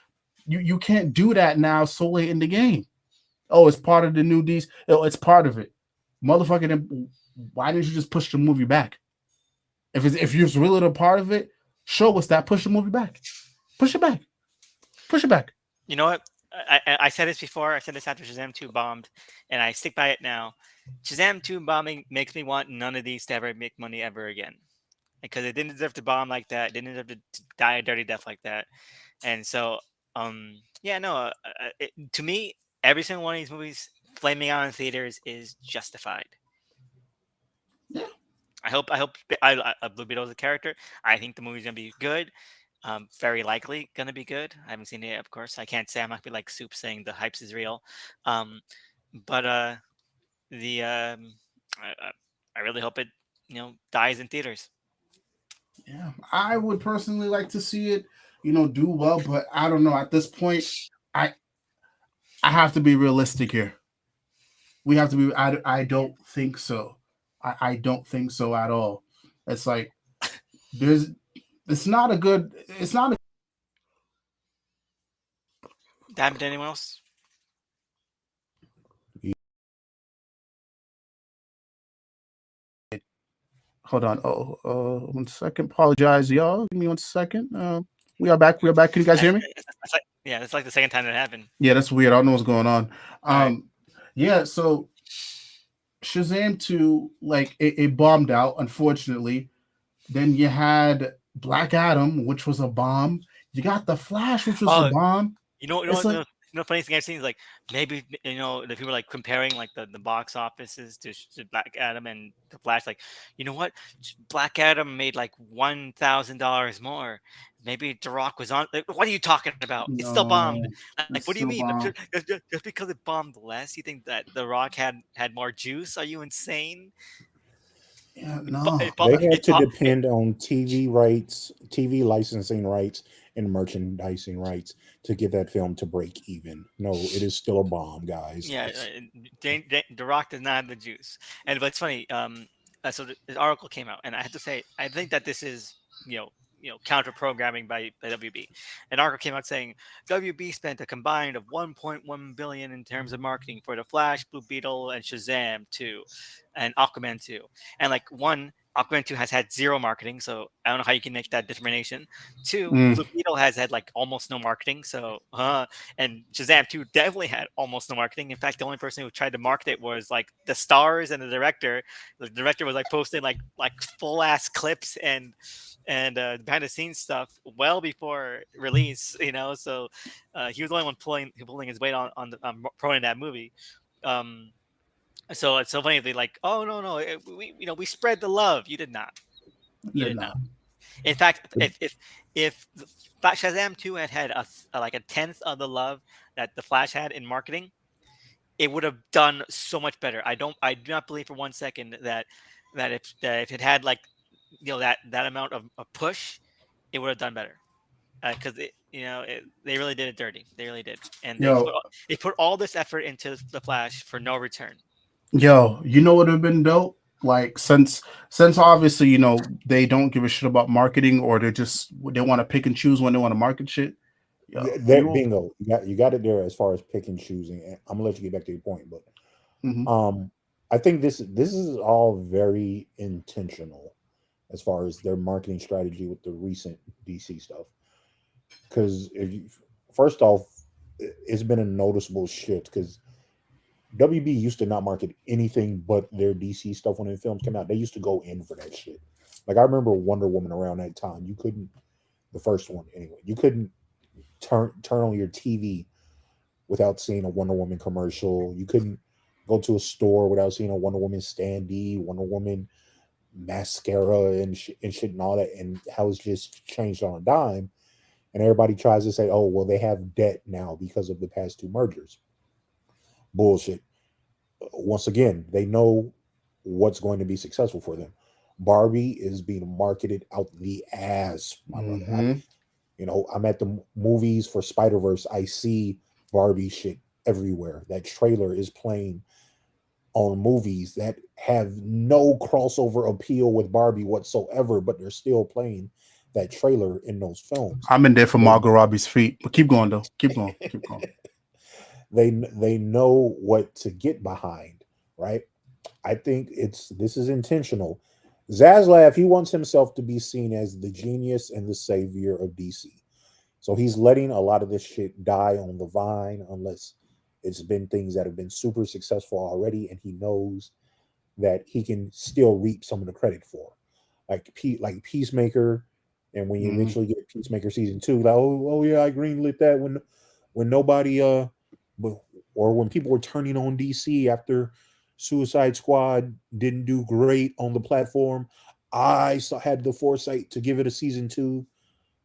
you can't do that now so late in the game. Oh, it's part of the new DC. Oh, it's part of it. Motherfucking, why didn't you just push the movie back? If you're really a part of it, show us that. Push the movie back. Push it back. Push it back. You know what? I said this before. I said this after Shazam 2 bombed, and I stick by it now. Shazam 2 bombing makes me want none of these to ever make money ever again. Because it didn't deserve to bomb like that. It didn't deserve to die a dirty death like that. And so, yeah, no. To me, every single one of these movies flaming out in theaters is justified. Yeah. I hope Blue Beetle is a character. I think the movie's gonna be good. Very likely gonna be good. I haven't seen it yet, of course. I can't say I'm not gonna be like Soup saying the hypes is real. But the I really hope it dies in theaters. Yeah, I would personally like to see it, do well, but I don't know. At this point, I have to be realistic here. We have to be. I don't think so. I don't think so at all. It's like it's not a good. It's not. Happened to anyone else? Hold on. Oh, 1 second. Apologize, y'all. Give me 1 second. We are back. We are back. Can you guys hear me? It's like the second time that happened. Yeah, that's weird. I don't know what's going on. Right. Yeah. So Shazam 2, like it bombed out, unfortunately. Then you had Black Adam, which was a bomb. You got the Flash, which was a bomb. The funny thing I've seen is like maybe the people like comparing like the box offices to Black Adam and the Flash. Like, you know what? Black Adam made like $1,000 more. Maybe The Rock was on. Like, what are you talking about? It still bombed. Like, what do you mean? Just because it bombed less, you think that The Rock had more juice? Are you insane? Yeah, no. They had to depend on TV rights, TV licensing rights, and merchandising rights to get that film to break even. No, it is still a bomb, guys. Yeah, The Rock does not have the juice. And but it's funny. So the article came out, and I have to say, I think that this is counter programming by WB. An article came out saying WB spent a combined of 1.1 billion in terms of marketing for the Flash, Blue Beetle, and Shazam 2, and Aquaman 2. And like one Aquaman 2 has had zero marketing, so I don't know how you can make that determination. 2, Blue Beetle has had like almost no marketing, so and Shazam 2 definitely had almost no marketing. In fact, the only person who tried to market it was like the stars and the director. The director was like posting like full ass clips and behind the scenes stuff well before release, So he was the only one pulling his weight on the promoting that movie. So it's so funny. They like, oh no, we spread the love. You did not. You did not. In fact, if Shazam 2 had like a tenth of the love that the Flash had in marketing, it would have done so much better. I do not believe for 1 second that if it had like that amount of a push, it would have done better. Because they really did it dirty. They really did, and they put all this effort into the Flash for no return. Yo, you know what would have been dope? Like since obviously they don't give a shit about marketing, or they want to pick and choose when they want to market shit. Yo, bingo, you got it there as far as pick and choosing. I'm gonna let you get back to your point, but I think this is all very intentional as far as their marketing strategy with the recent DC stuff. Because first off, it's been a noticeable shift because WB used to not market anything but their DC stuff when the films came out. They used to go in for that shit. Like I remember Wonder Woman around that time. You couldn't, the first one anyway, you couldn't turn on your TV without seeing a Wonder Woman commercial. You couldn't go to a store without seeing a Wonder Woman standee, Wonder Woman mascara and shit and all that. And how it's just changed on a dime. And everybody tries to say, oh, well, they have debt now because of the past 2 mergers. Bullshit. Once again, they know what's going to be successful for them. Barbie is being marketed out the ass, my brother. I'm at the movies for Snyderverse. I see Barbie shit everywhere. That trailer is playing on movies that have no crossover appeal with Barbie whatsoever, but they're still playing that trailer in those films. I'm in there for Margot Robbie's feet, but keep going though. Keep going. They know what to get behind, right? I think this is intentional. Zaslav, he wants himself to be seen as the genius and the savior of DC. So he's letting a lot of this shit die on the vine unless it's been things that have been super successful already, and he knows that he can still reap some of the credit for. Like Peacemaker. And when you eventually get Peacemaker season 2, like, oh yeah, I greenlit that when nobody or when people were turning on DC after Suicide Squad didn't do great on the platform, I had the foresight to give it a season 2.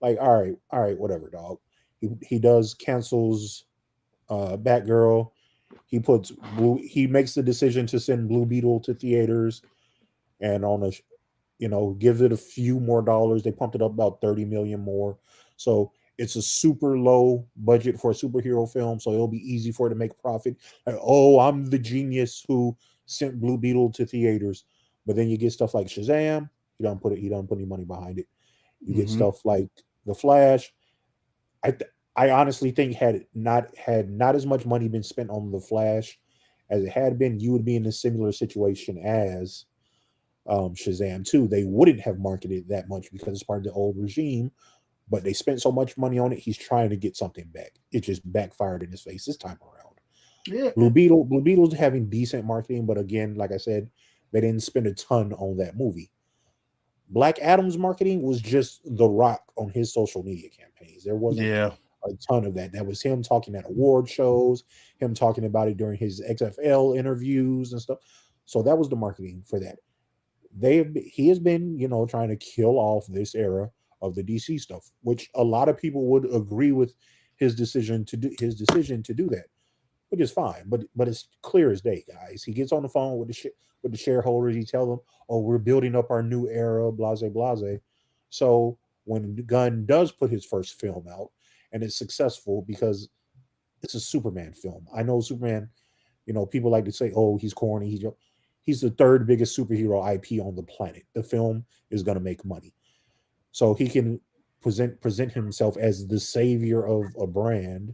Like, all right, whatever, dog. He cancels Batgirl. He makes the decision to send Blue Beetle to theaters, and gives it a few more dollars. They pumped it up about 30 million more. So it's a super low budget for a superhero film. So it'll be easy for it to make profit. Like, oh, I'm the genius who sent Blue Beetle to theaters. But then you get stuff like Shazam. He doesn't put any money behind it. You get stuff like The Flash. I honestly think had not as much money been spent on The Flash as it had been, you would be in a similar situation as Shazam 2. They wouldn't have marketed that much because it's part of the old regime, but they spent so much money on it. He's trying to get something back. It just backfired in his face this time around. Yeah. Blue Beetle's having decent marketing, but again, like I said, they didn't spend a ton on that movie. Black Adam's marketing was just The Rock on his social media campaigns. There wasn't a ton of that. That was him talking at award shows, him talking about it during his XFL interviews and stuff. So that was the marketing for that. He has been, trying to kill off this era of the DC stuff, which a lot of people would agree with his decision to do that, which is fine. But it's clear as day, guys. He gets on the phone with the shareholders. He tells them, "Oh, we're building up our new era." Blase, blase. So when Gunn does put his first film out and it's successful because it's a Superman film. I know Superman. People like to say, "Oh, he's corny." He's the 3rd biggest superhero IP on the planet. The film is going to make money. So he can present himself as the savior of a brand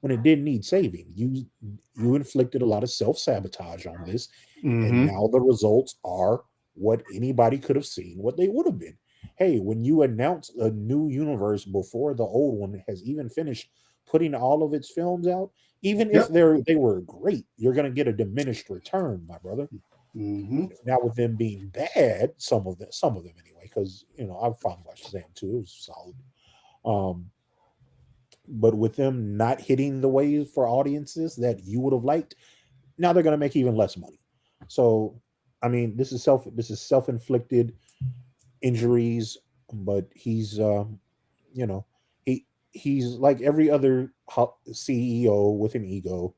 when it didn't need saving. You inflicted a lot of self-sabotage on this, and now the results are what anybody could have seen, what they would have been. Hey, when you announce a new universe before the old one has even finished putting all of its films out, even if Yep. they were great, you're going to get a diminished return, my brother. Mm-hmm. Now with them being bad, some of them anyway, because I finally watched Shazam too. It was solid. But with them not hitting the waves for audiences that you would have liked, now they're going to make even less money. So, I mean, this is self-inflicted injuries, but he's he's like every other CEO with an ego,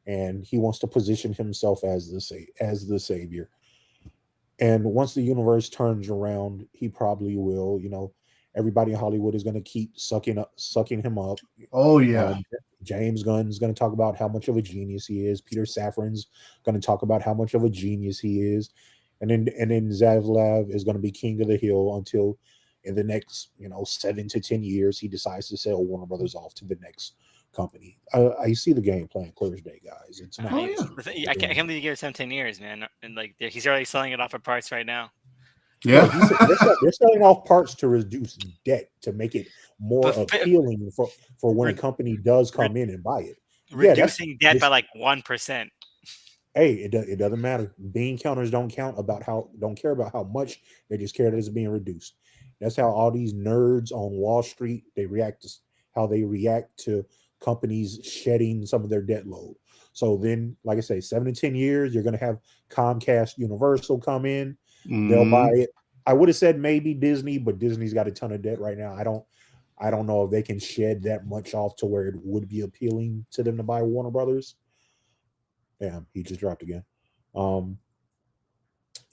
and he wants to position himself as the savior. And once the universe turns around, he probably will. Everybody in Hollywood is going to keep sucking him up. Oh yeah. James Gunn is going to talk about how much of a genius he is. Peter Safran's going to talk about how much of a genius he is, and then Zavlav is going to be king of the hill until in the next 7 to 10 years he decides to sell Warner Brothers off to the next company. I see the game plan clear as day, guys. It's not. Oh, yeah. I can't believe you give it 17 years, man. And like he's already selling it off for parts right now. Yeah. They're selling off parts to reduce debt, to make it more appealing for when a company does come in and buy it. Reducing debt by like 1%. Hey, it doesn't matter. Bean counters don't care about how much. They just care that it's being reduced. That's how all these nerds on Wall Street react to companies shedding some of their debt load. So then, like I say, 7 to 10 years, you're going to have Comcast Universal come in. They'll buy it. I would have said maybe Disney, but Disney's got a ton of debt right now. I don't know if they can shed that much off to where it would be appealing to them to buy Warner Brothers. Damn, he just dropped again.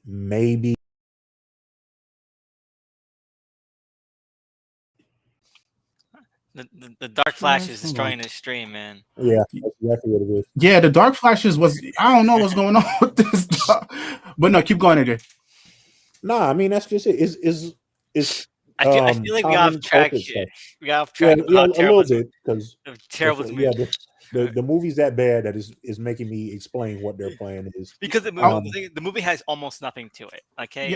Maybe. The Dark Flash is destroying his stream, man. Yeah, that's exactly what it is. Yeah, the Dark Flashes was. I don't know what's going on with this, but no, keep going, AJ. Nah, I mean that's just it. Is I feel like we got off track here. We got off track. Yeah, a little bit because terrible. The movie's that bad that is making me explain what their plan is. Because the movie has almost nothing to it. Okay,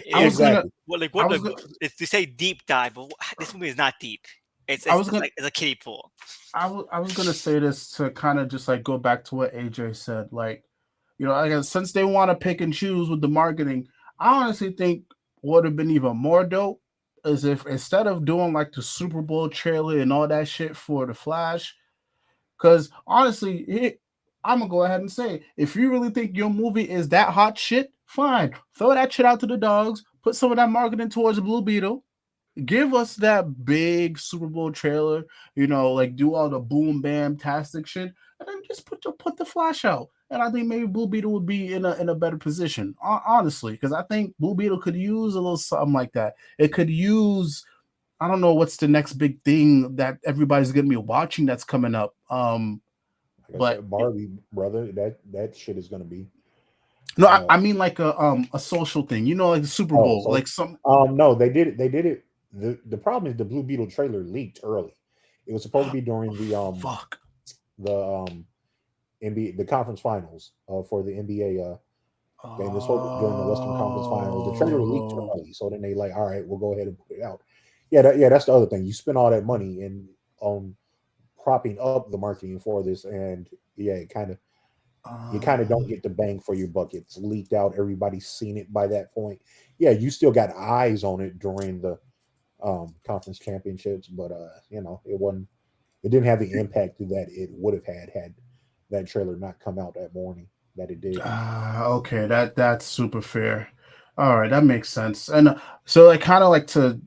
exactly. To say deep dive, but this movie is not deep. It's a kiddie pool. I was gonna say this to kind of just like go back to what AJ said. Like, since they want to pick and choose with the marketing, I honestly think what would have been even more dope is if instead of doing like the Super Bowl trailer and all that shit for the Flash, because honestly, I'm gonna go ahead and say, if you really think your movie is that hot shit, fine, throw that shit out to the dogs, put some of that marketing towards Blue Beetle. Give us that big Super Bowl trailer, like do all the boom bam tastic shit, and then just put the Flash out. And I think maybe Blue Beetle would be in a better position, honestly, because I think Blue Beetle could use a little something like that. It could use, I don't know what's the next big thing that everybody's gonna be watching that's coming up. But Barbie, brother, that shit is gonna be. No, I mean like a social thing, like the Super Bowl, so, like some. No, they did it. The problem is the Blue Beetle trailer leaked early. It was supposed to be during the NBA, the conference finals for the NBA game. This whole during the Western Conference Finals, the trailer leaked early. So then they like, all right, we'll go ahead and put it out. Yeah, that's the other thing. You spend all that money in propping up the marketing for this, and it kind of you kind of don't get the bang for your buck. It's leaked out. Everybody's seen it by that point. Yeah, you still got eyes on it during the conference championships, but it didn't have the impact that it would have had that trailer not come out that morning that it did. Okay, that's super fair. All right, that makes sense. And so I kind of like to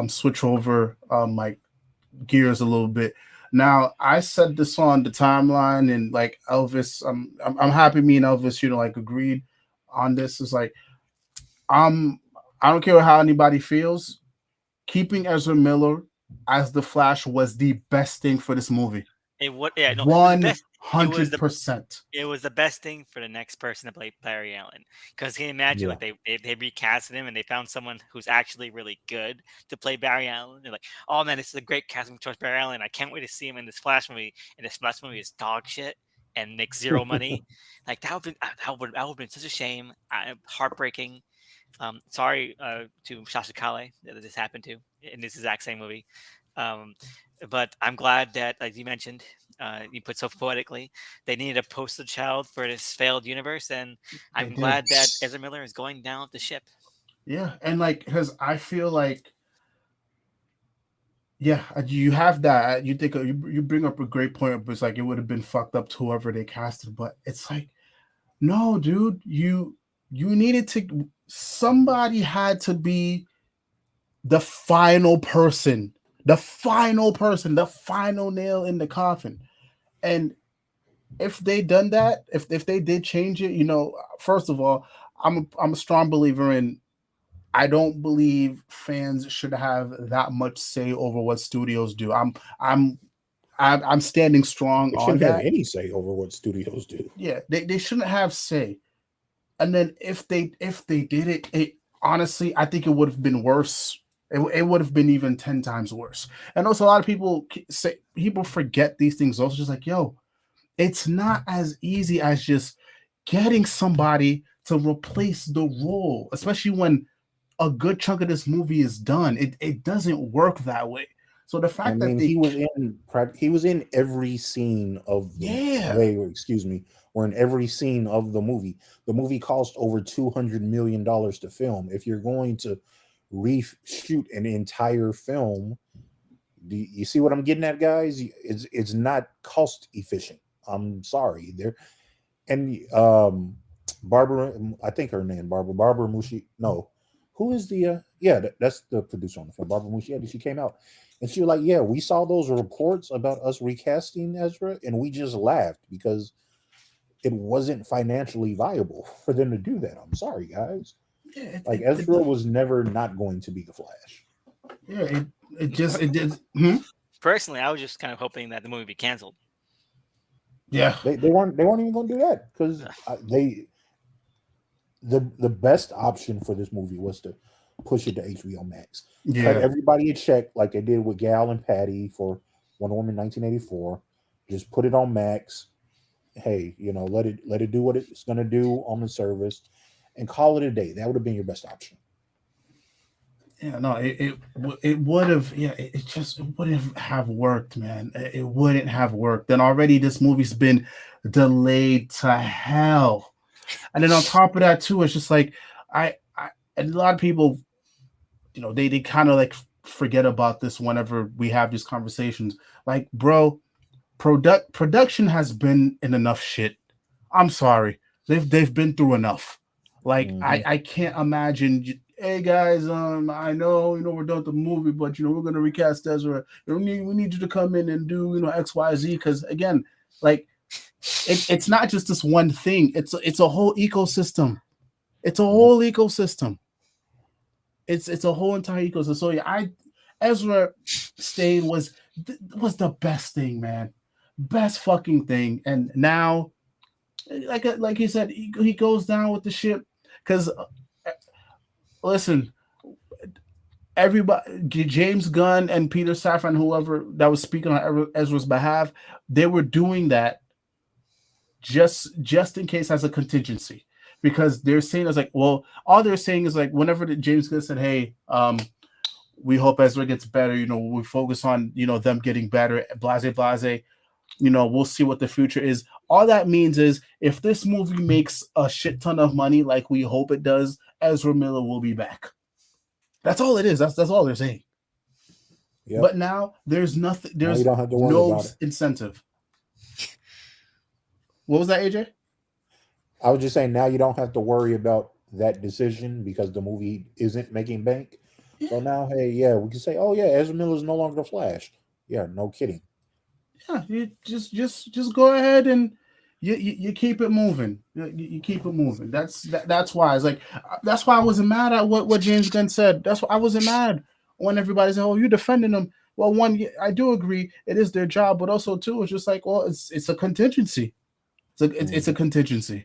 switch over like gears a little bit. Now I said this on the timeline, and like Elvis, I'm happy me and Elvis, like agreed on this. Is like I don't care how anybody feels. Keeping Ezra Miller as the Flash was the best thing for this movie. 100%. It was the best thing for the next person to play Barry Allen, because can you imagine like they recasted him and they found someone who's actually really good to play Barry Allen. They're like, oh man, this is a great casting choice, Barry Allen. I can't wait to see him in this Flash movie. And this Flash movie is dog shit and makes zero money. Like that would have been such a shame, heartbreaking. Sorry to Sasha Calle that this happened to in this exact same movie. Um, but I'm glad that, like you mentioned, you put so poetically, they needed a poster child for this failed universe, and They I'm did. glad that Ezra Miller is going down with the ship. Yeah, and like, because I feel like, yeah, you have that. You think you bring up a great point, but it's like it would have been fucked up to whoever they casted. But it's like, no, dude, you needed to. Somebody had to be the final person, the final nail in the coffin. And if they done that, if they did change it, first of all, I'm a strong believer in. I don't believe fans should have that much say over what studios do. I'm standing strong They on shouldn't have that. any say over what studios do. Yeah, they shouldn't have say. And then if they did it, honestly, I think it would have been worse. It would have been even 10 times worse. And also, a lot of people forget these things. Also, just like, yo, it's not as easy as just getting somebody to replace the role, especially when a good chunk of this movie is done. It doesn't work that way. So the I fact mean, that he was in every scene of the excuse me, or in every scene of the movie. The movie cost over $200 million to film. If you're going to reshoot an entire film, do you see what I'm getting at, guys? It's not cost efficient. I'm sorry. There and Barbara, I think her name Barbara Mushi. No, who is the that's the producer on the film, Barbara Muschietti. She came out and she was like, yeah, we saw those reports about us recasting Ezra and we just laughed because it wasn't financially viable for them to do that. I'm sorry, guys. yeah, Like, Ezra was never not going to be the Flash. yeah, it did. Personally, I was just kind of hoping that the movie be canceled. Yeah, They weren't even going to do that because the best option for this movie was to push it to HBO Max. Cut yeah. everybody a check like they did with Gal and Patty for Wonder Woman 1984. Just put it on Max. Hey, let it do what it's going to do on the service, and call it a day. That would have been your best option. Yeah, no, it would have. Yeah, it just wouldn't have worked, man. It wouldn't have worked. And already this movie's been delayed to hell. And then on top of that too, it's just like and a lot of people, they kind of like forget about this whenever we have these conversations. Like, bro, production has been in enough shit. I'm sorry, they've been through enough. Like, I can't imagine. Hey guys, I know we're done with the movie, but we're gonna recast Ezra. We need you to come in and do XYZ, because again, like, it's not just this one thing. It's a whole ecosystem. It's a whole ecosystem. It's a whole entire ecosystem. So yeah, Ezra staying was the best thing, man. Best fucking thing. And now, like he said, he goes down with the ship because listen, everybody, James Gunn and Peter Safran, whoever that was speaking on Ezra's behalf, they were doing that just in case as a contingency, because they're saying it's like, well, all they're saying is like, whenever James Gunn said, hey, we hope Ezra gets better, we focus on them getting better, blase, we'll see what the future is. All that means is if this movie makes a shit ton of money like we hope it does, Ezra Miller will be back. That's all it is. That's all they're saying. Yep. But now there's nothing. There's you don't have to worry no about it. Incentive. What was that, AJ? I was just saying, now you don't have to worry about that decision because the movie isn't making bank. Yeah. So now, hey, yeah, we can say, oh yeah, Ezra Miller's no longer the Flash. Yeah, no kidding. Yeah, you just go ahead and you keep it moving. You keep it moving. That's why it's like, that's why I wasn't mad at what James Gunn said. That's why I wasn't mad when everybody said, "Oh, you're defending them." Well, one, I do agree, it is their job, but also two, it's just like, well, it's a contingency. It's a contingency.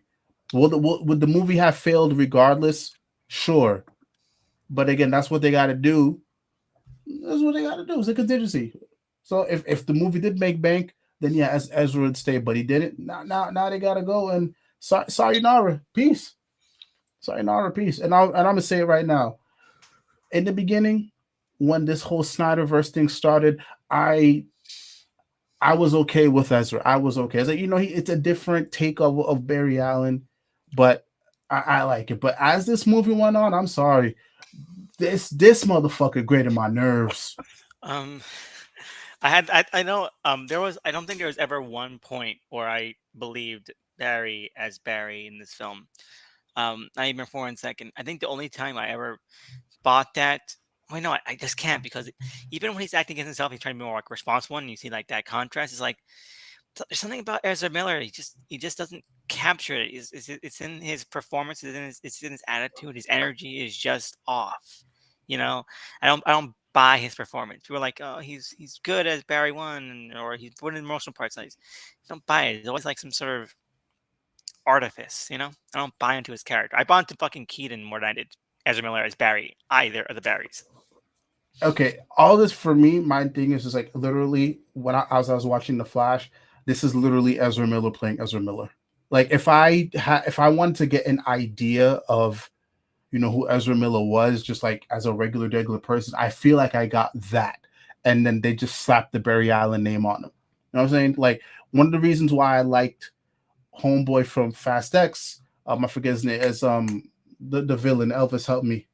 Would the movie have failed regardless? Sure, but again, that's what they got to do. That's what they got to do. It's a contingency. So if the movie did make bank, then yeah, Ezra would stay, but he didn't. Now they gotta go and sayonara, peace. Sayonara, peace. And I'm gonna say it right now. In the beginning, when this whole Snyderverse thing started, I I was okay with Ezra. I was okay. It's like, it's a different take of Barry Allen, but I like it. But as this movie went on, I'm sorry, this motherfucker grated my nerves. Um, I know I don't think there was ever one point where I believed Barry as Barry in this film. Not even for 1 second. I think the only time I ever bought that. Wait, no, I just can't, because even when he's acting against himself, he's trying to be more like responsible, and you see like that contrast. It's like there's something about Ezra Miller. He just doesn't capture it. It's in his performance. It's in his attitude. His energy is just off. You know, I don't buy his performance. People are like, oh, he's good as Barry One, or he's put in emotional parts. I don't buy it. It's always like some sort of artifice. I don't buy into his character. I bought into fucking Keaton more than I did Ezra Miller as Barry. Either of the Barrys. Okay, all this for me, my thing is just like literally when as I was watching The Flash, this is literally Ezra Miller playing Ezra Miller. Like if I wanted to get an idea of who Ezra Miller was, just like as a regular person, I feel like I got that. And then they just slapped the Barry Allen name on him. You know what I'm saying? Like one of the reasons why I liked Homeboy from Fast X, I forget his name, is the villain, Elvis help me.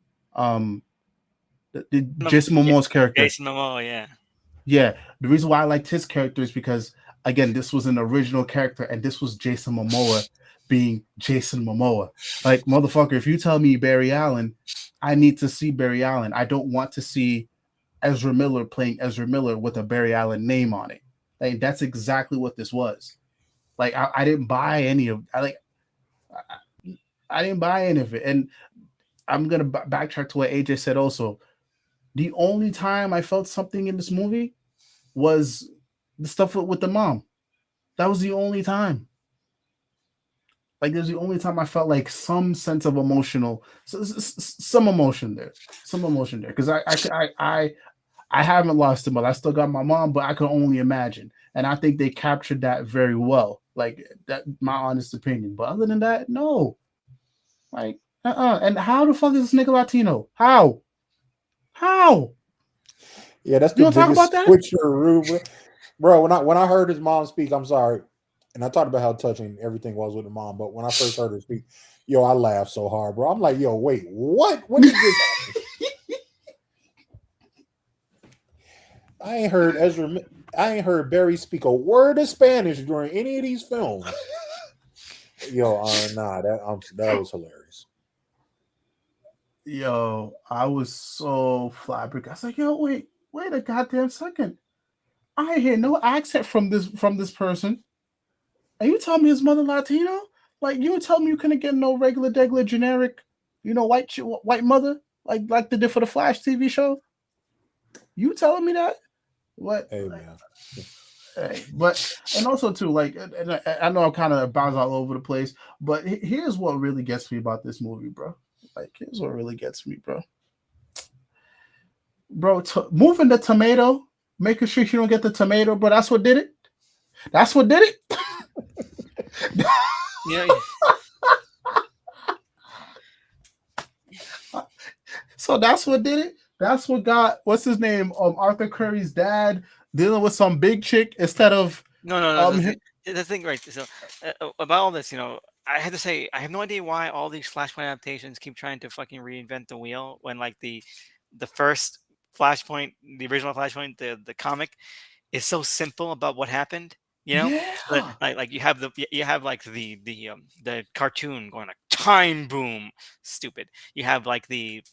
Jason Momoa's character. Jason Momoa, yeah. Yeah. The reason why I liked his character is because again, this was an original character, and this was Jason Momoa being Jason Momoa. Like, motherfucker, if you tell me Barry Allen, I need to see Barry Allen. I don't want to see Ezra Miller playing Ezra Miller with a Barry Allen name on it. Like, that's exactly what this was. Like, I didn't buy any of I didn't buy any of it. And I'm gonna backtrack to what AJ said also. The only time I felt something in this movie was the stuff with the mom. That was the only time. Like, there's the only time I felt like some sense of some emotion there, because I haven't lost him, but I still got my mom, but I can only imagine, and I think they captured that very well. Like, that, my honest opinion. But other than that, no. Like, And how the fuck is this nigga Latino? How? Yeah, that's You the want to talk biggest about that? switcheroo, bro. When I heard his mom speak, I'm sorry, and I talked about how touching everything was with the mom. But when I first heard her speak, yo, I laughed so hard, bro. I'm like, yo, wait, what? When did this happen? I ain't heard Barry speak a word of Spanish during any of these films. Yo, nah, that was hilarious. Yo, I was so flabbergasted. I was like, yo, wait a goddamn second. I hear no accent from this person. And you tell me his mother Latino? Like, you tell me you couldn't get no regular generic, white mother like they did for the Flash TV show? You telling me that? What? Hey, man. Hey, but and also too, like, and I know I'm kind of bounce all over the place, but here's what really gets me about this movie, bro. Like, here's what really gets me, bro. Moving the tomato, making sure you don't get the tomato, bro. That's what did it. That's what did it. Yeah. So that's what did it. That's what got what's his name, Arthur Curry's dad dealing with some big chick instead of No. The thing, right? So about all this, I had to say I have no idea why all these Flashpoint adaptations keep trying to fucking reinvent the wheel when, like, the first Flashpoint, the original Flashpoint, the comic is so simple about what happened. Yeah. Like you have like the cartoon going like time boom, stupid. You have like the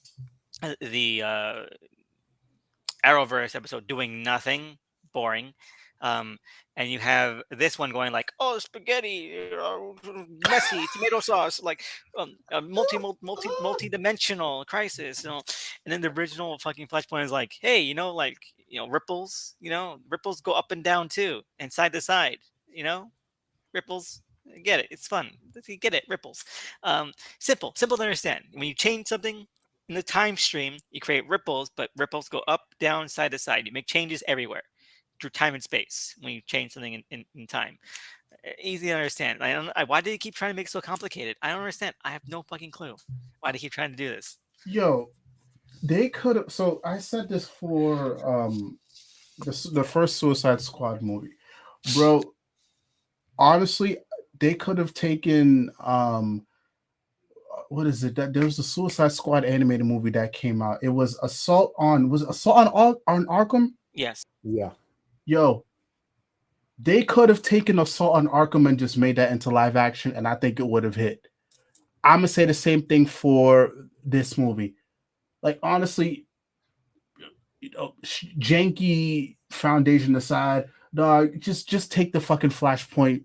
Arrowverse episode doing nothing, boring. And you have this one going like, oh, spaghetti, messy tomato sauce, like a multi-dimensional crisis, And then the original fucking Flashpoint is like, hey, ripples, ripples go up and down too, and side to side, ripples. Get it? It's fun. You get it? Ripples. Simple to understand. When you change something in the time stream, you create ripples, but ripples go up, down, side to side. You make changes everywhere. through time and space when you change something in time. Easy to understand. Why do you keep trying to make it so complicated? I don't understand. I have no fucking clue. Why do you keep trying to do this? Yo, they could have. So I said this for the first Suicide Squad movie, bro. Honestly, they could have taken what is it? That there was a Suicide Squad animated movie that came out. It was Assault on Arkham. Yes. Yeah. Yo, they could have taken Assault on Arkham and just made that into live action, and I think it would have hit. I'm gonna say the same thing for this movie. Like honestly, janky foundation aside, dog, just take the fucking Flashpoint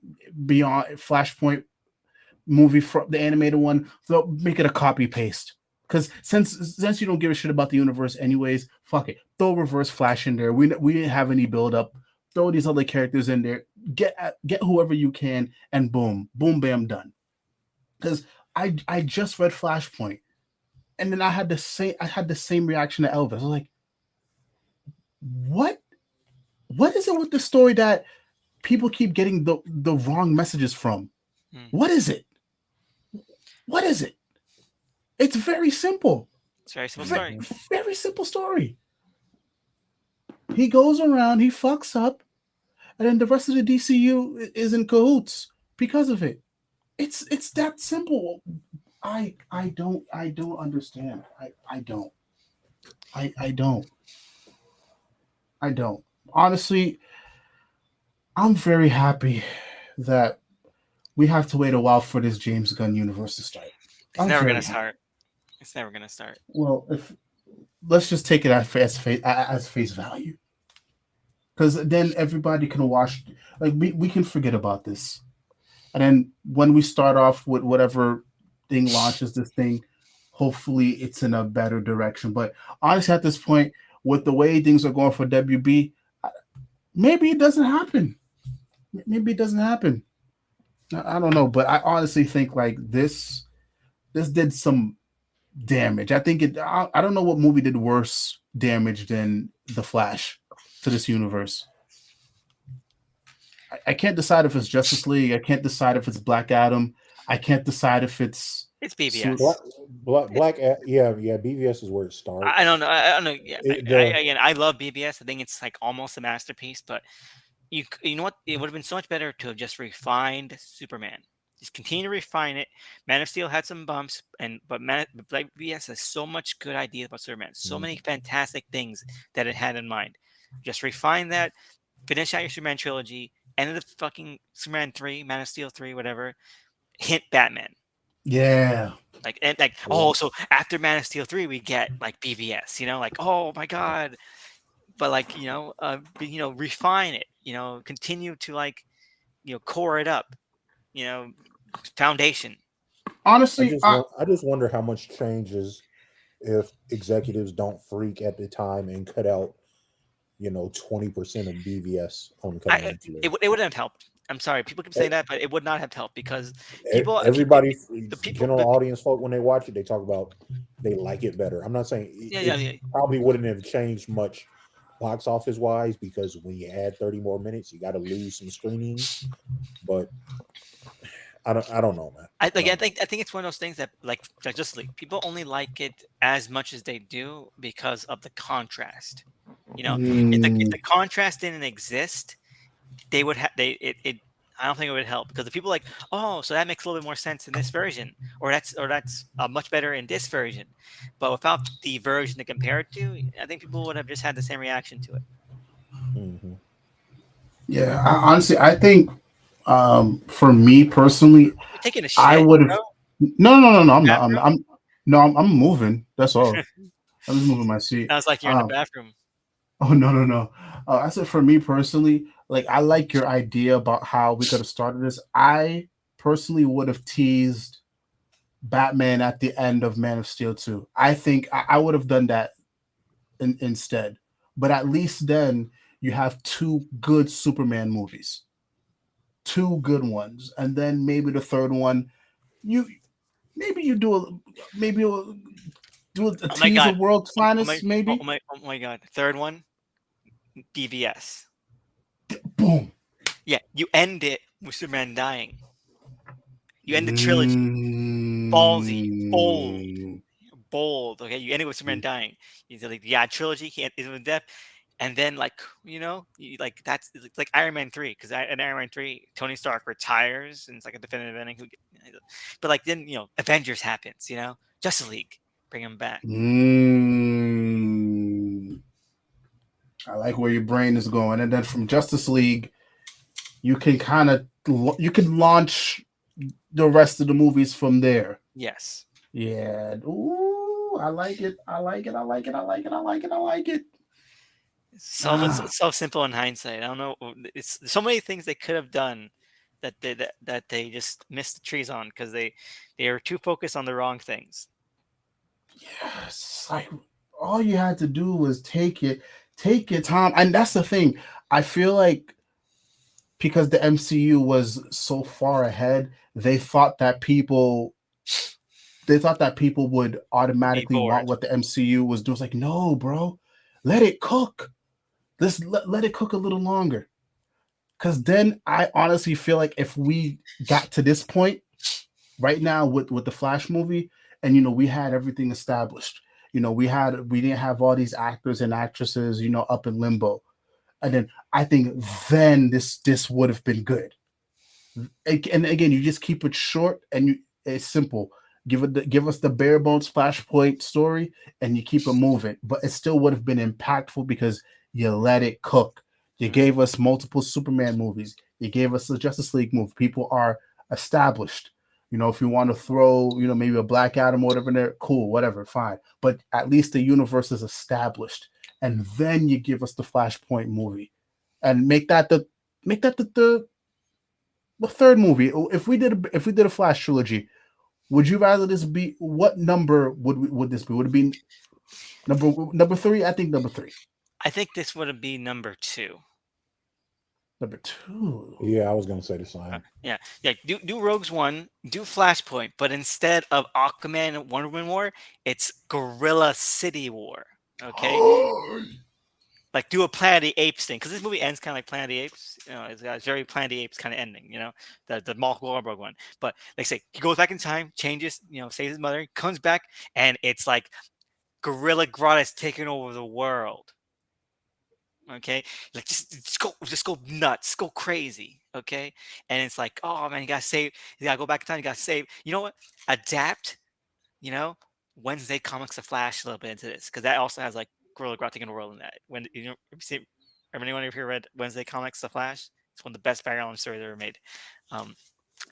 movie from the animated one, so make it a copy paste. Because since you don't give a shit about the universe anyways, fuck it. Throw Reverse Flash in there. We didn't have any build up. Throw these other characters in there. Get whoever you can, and boom, bam, done. Because I just read Flashpoint, and then I had the same reaction to Elvis. I was like, what is it with the story that people keep getting the wrong messages from? What is it? What is it? It's very simple. It's a very simple story. Very simple story. He goes around, he fucks up, and then the rest of the DCU is in cahoots because of it. It's that simple. I don't understand. I don't. Honestly, I'm very happy that we have to wait a while for this James Gunn universe to start. It's never gonna start. It's never gonna start. Well, let's just take it as face value, because then everybody can watch. Like we can forget about this, and then when we start off with whatever thing launches this thing, hopefully it's in a better direction. But honestly, at this point, with the way things are going for WB, maybe it doesn't happen. Maybe it doesn't happen. I don't know, but I honestly think like this did some damage. I think I don't know what movie did worse damage than The Flash to this universe. I can't decide if it's Justice League. I can't decide if it's Black Adam. I can't decide if it's BVS. Yeah, BVS is where it starts. I don't know. I don't know. Yeah, I love BVS. I think it's like almost a masterpiece, but you know what? It would have been so much better to have just refined Superman. Just continue to refine it. Man of Steel had some bumps, but BVS has so much good ideas about Superman. So many fantastic things that it had in mind. Just refine that. Finish out your Superman trilogy. End of the fucking Superman 3, Man of Steel 3, whatever. Hint Batman. Yeah. So after Man of Steel 3, we get like BVS, like, oh my God. But like, refine it, continue to core it up, foundation. Honestly, I just wonder how much changes if executives don't freak at the time and cut out, 20% of BVS on cutting. It wouldn't have helped. I'm sorry, people keep saying that, but it would not have helped because general audience folk, when they watch it, they talk about they like it better. I'm not saying it probably wouldn't have changed much box office wise, because when you add 30 more minutes, you got to lose some screenings. But I don't know, man. I think it's one of those things that like Justice League, people only like it as much as they do because of the contrast. If the contrast didn't exist, they would have I don't think it would help, because the people like, oh, so that makes a little bit more sense in this version, or that's much better in this version. But without the version to compare it to, I think people would have just had the same reaction to it. Mm-hmm. Yeah, honestly, I think for me personally, you're taking a shit, I would have. No, I'm not. I'm moving. That's all. I'm just moving my seat. Sounds like you're in the bathroom. Oh no. I said for me personally, like I like your idea about how we could have started this. I personally would have teased Batman at the end of Man of Steel 2. I think I would have done that instead. But at least then you have two good Superman movies. Two good ones. And then maybe the third one, you do a tease of World's Finest, maybe. Oh my God. Third one, BVS. boom. Yeah, you end it with Superman dying. You end the trilogy. Ballsy, bold. Okay, you end it with Superman dying. He's like, yeah, trilogy. He ends with death, and then like like that's it's like Iron Man 3, because in Iron Man 3, Tony Stark retires, and it's like a definitive ending. But like then Avengers happens. Justice League, bring him back. I like where your brain is going, and then from Justice League, you can launch the rest of the movies from there. Yes. Yeah. Ooh, I like it. I like it. I like it. I like it. I like it. I like it. It's so simple in hindsight. I don't know. It's so many things they could have done that they just missed the trees on because they are too focused on the wrong things. Yes, like all you had to do was take your time, and that's the thing. I feel like because the MCU was so far ahead, they thought that people would automatically want what the MCU was doing. It's like, no, bro, let it cook. Let it cook a little longer. Because then I honestly feel like if we got to this point right now with the Flash movie, and we had everything established, we didn't have all these actors and actresses, up in limbo, and then I think then this would have been good. And again, you just keep it short and it's simple. Give us the bare bones Flashpoint story, and you keep it moving. But it still would have been impactful because you let it cook. You gave us multiple Superman movies. You gave us the Justice League movie. People are established. If you want to throw, maybe a Black Adam or whatever in there, cool, whatever, fine. But at least the universe is established. And then you give us the Flashpoint movie, and make that the third movie. If we did a Flash trilogy, would you rather this be, what number would this be? Would it be number 3? I think number 3. I think this would be number 2. Number 2. Yeah, I was gonna say the same. Yeah. Do Rogues One, do Flashpoint, but instead of Aquaman and Wonder Woman War, it's Gorilla City War. Okay. Like do a Planet of the Apes thing, because this movie ends kind of like Planet of the Apes. It's got a very Planet of the Apes kind of ending. The Mark Wahlberg one. But like say he goes back in time, changes, saves his mother, comes back, and it's like Gorilla Grodd is taking over the world. Okay, like just go nuts, go crazy. Okay, and it's like, oh man, you gotta go back in time, you gotta save. You know what? Adapt. Wednesday Comics of Flash a little bit into this, because that also has like Gorilla Grodd taking the world in that. When anyone ever read Wednesday Comics of Flash? It's one of the best Barry Allen stories ever made.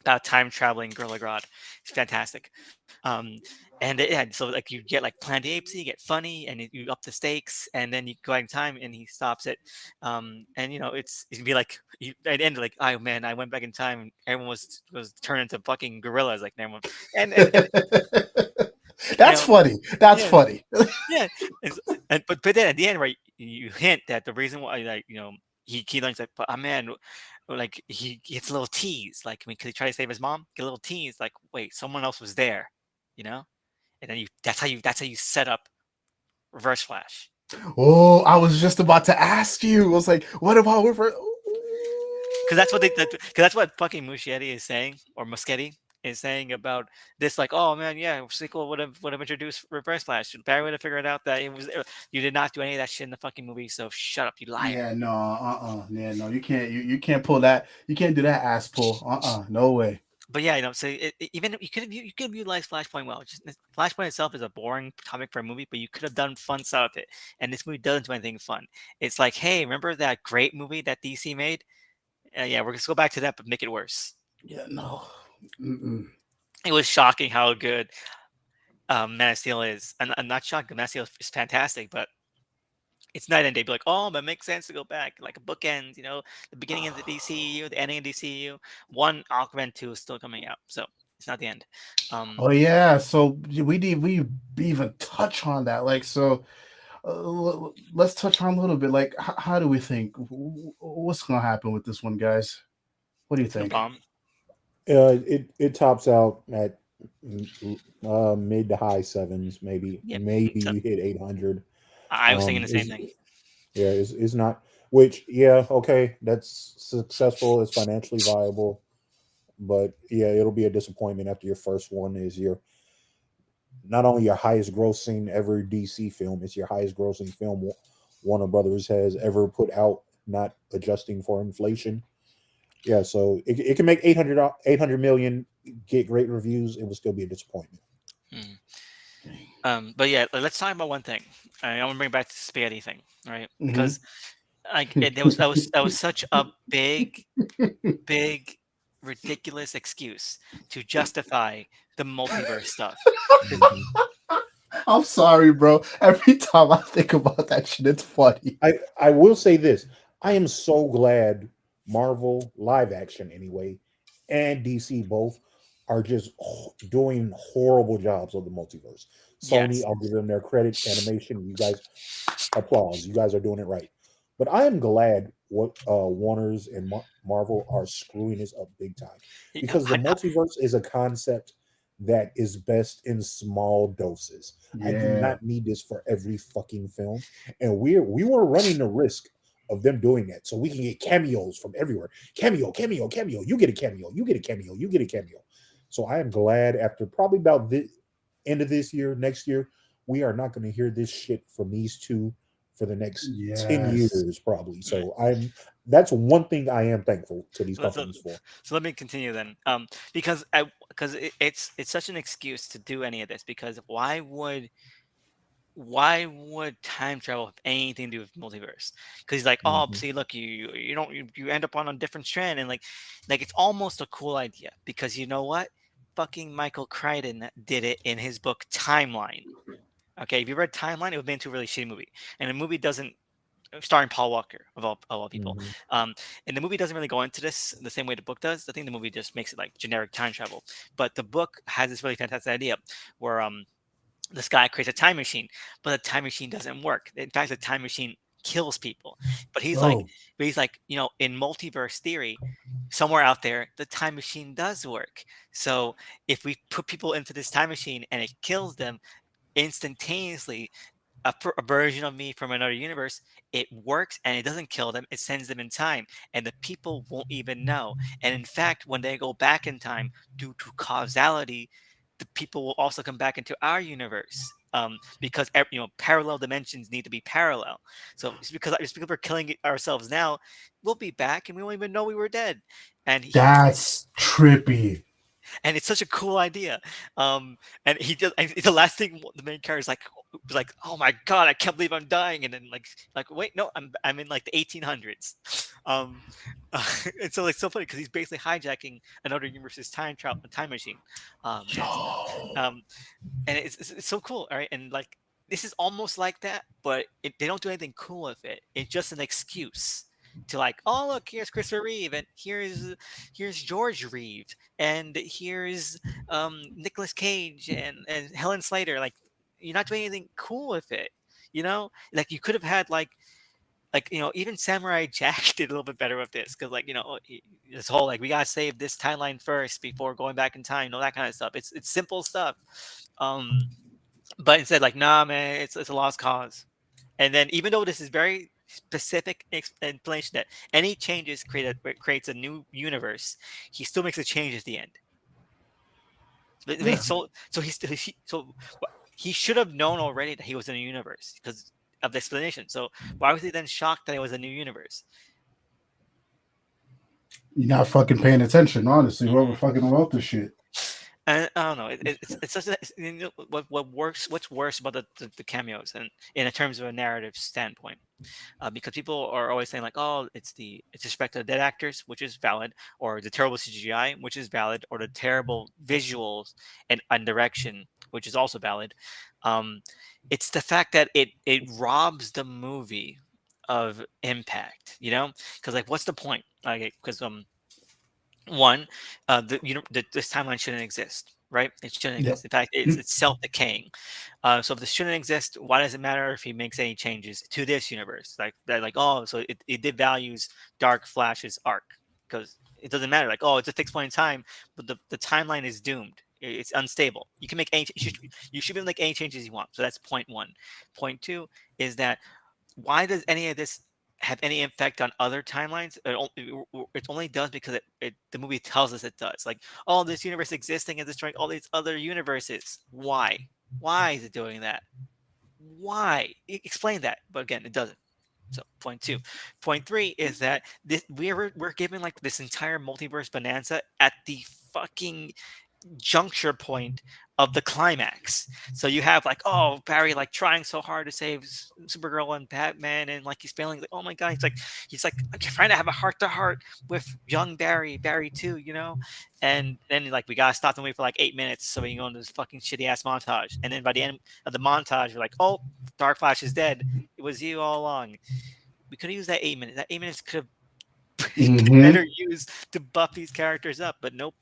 About time traveling Gorilla Grodd. It's fantastic. So like you get like Planet of the Apes, you get funny, and you up the stakes, and then you go back in time, and he stops it. And it's gonna be like at the end, like, oh man, I went back in time, and everyone was turned into fucking gorillas, like everyone. And that's funny. That's funny. Yeah. But then at the end, right, you hint that the reason why, like, he learns that, but man, like he gets a little tease, like when he tried to save his mom, get a little tease, like, wait, someone else was there, and then that's how you set up Reverse Flash. Oh, I was just about to ask you. I was like, what about Reverse? Because that's what fucking Muschietti is saying, or Muschietti is saying about this, like, oh man, yeah, sequel would have introduced Reverse Flash. Barry would have figured out that you did not do any of that shit in the fucking movie, so shut up, you liar. Yeah, no, yeah, no, you can't, you can't pull that, you can't do that ass pull, no way. But yeah, so even you could have utilized Flashpoint well. Flashpoint itself is a boring topic for a movie, but you could have done fun stuff with it, and this movie doesn't do anything fun. It's like, hey, remember that great movie that DC made? Yeah, we're gonna go back to that, but make it worse. Yeah, no. It was shocking how good Man of Steel is. And I'm not shocked. Man of Steel is fantastic, but it's night and day. Be like, oh, but it makes sense to go back. Like a bookend, the beginning of the DCEU, the ending of DCEU. Aquaman 2 is still coming out, so it's not the end. Oh yeah, so we even touch on that. Like, so let's touch on a little bit. Like, how do we think? What's gonna happen with this one, guys? What do you think? It tops out at mid to high 7s, maybe. Maybe you hit 800. I was thinking the same thing. Yeah, it's not. Which, yeah, okay, that's successful. It's financially viable, but yeah, it'll be a disappointment after your first one is your not only your highest grossing ever DC film, it's your highest grossing film Warner Brothers has ever put out, not adjusting for inflation. Yeah, so it can make 800 million, get great reviews. It will still be a disappointment. But yeah, let's talk about one thing. I want to bring back the spaghetti thing, right? Mhm. Because like that was such a big, ridiculous excuse to justify the multiverse stuff. Mhm. I'm sorry, bro. Every time I think about that shit, it's funny. I will say this. I am so glad Marvel live action anyway and DC both are just doing horrible jobs of the multiverse. Sony, Yes. I'll give them their credit. Animation, you guys applause. You guys are doing it right. But I am glad what Warner's and Marvel are screwing this up big time Yeah, because the multiverse is a concept that is best in small doses. I do Yeah. not need this for every fucking film, and we were running the risk of them doing that, so we can get cameos from everywhere. Cameo, cameo, cameo. You get a cameo. You get a cameo. You get a cameo. So I am glad after probably about the end of this year, next year, we are not going to hear this shit from these two for the next 10 Yes. years probably. right. So that's one thing I am thankful to these So, so, companies for. so let me continue then. Because it's such an excuse to do any of this. Because why would time travel have anything to do with multiverse? Because he's like, oh, Mhm. see, look, you don't you end up on a different strand, and like it's almost a cool idea because you know what? Fucking Michael Crichton did it in his book Timeline. Okay, if you read Timeline, it would be into a really shitty movie, and the movie doesn't starring Paul Walker of all people. Mhm. And the movie doesn't really go into this the same way the book does. I think the movie just makes it like generic time travel, but the book has this really fantastic idea where this guy creates a time machine, but the time machine doesn't work. In fact, the time machine kills people. But he's like, Oh, in multiverse theory, somewhere out there, the time machine does work. So if we put people into this time machine and it kills them instantaneously, a version of me from another universe, it works and it doesn't kill them. It sends them in time, and the people won't even know. And in fact, when they go back in time due to causality, the people will also come back into our universe. Because parallel dimensions need to be parallel. So just because we're killing ourselves now, we'll be back and we won't even know we were dead. And that's trippy. and it's such a cool idea. And he just and the last thing the main character is like, oh my god, I can't believe I'm dying, and then like wait, no, I'm in like the 1800s. Um, and so it's so funny because he's basically hijacking another universe's time machine. It's Yo. um, and it's so cool, all right, and like this is almost like that, but they don't do anything cool with it. It's just an excuse to like, oh look, here's Christopher Reeve, and here's George Reeve, and here's Nicolas Cage and Helen Slater. Like you're not doing anything cool with it, like you could have had even Samurai Jack did a little bit better with this because this whole like we gotta save this timeline first before going back in time, that kind of stuff. It's simple stuff. um but instead, like, nah, man, it's a lost cause. And then, even though this is very specific explanation that any changes creates a new universe, he still makes a change at the end. Yeah. So he should have known already that he was in a universe because of the explanation. So why was he then shocked that it was a new universe? You're not fucking paying attention, honestly. Whoever Mhm. fucking wrote this shit. And I don't know. It's such a what's worse about the cameos and in terms of a narrative standpoint, because people are always saying like, oh, it's respect to the dead actors, which is valid, or the terrible CGI, which is valid, or the terrible visuals and direction, which is also valid. Um, it's the fact that it robs the movie of impact, because like, what's the point? Like, because one, this timeline shouldn't exist, right? It shouldn't Yep. exist. In fact, it's self-decaying. So if this shouldn't exist, why does it matter if he makes any changes to this universe? Like that, like, oh, so it devalues Dark Flash's arc because it doesn't matter. Like, oh, it's a fixed point in time, but the timeline is doomed. It's unstable. You can make any you should be able to make any changes you want. So that's point one. Point two is that why does any of this have any effect on other timelines. It only does because the movie tells us it does. Like, oh, this universe existing and destroying all these other universes. Why? Why is it doing that? Why? Explain that. But again, it doesn't. So point 2. Point 3 is that we're given like this entire multiverse bonanza at the fucking juncture point of the climax. So you have like, oh, Barry like trying so hard to save Supergirl and Batman, and like he's failing. Like, oh my god, he's like I'm trying to have a heart to heart with young Barry too, you know. And then like we gotta stop the movie for like 8 minutes so we can go into this fucking shitty ass montage. And then by the end of the montage, we're like, oh, Dark Flash is dead. It was you all along. We could have used that 8 minutes. That 8 minutes could have been better used to buff these characters up, but nope.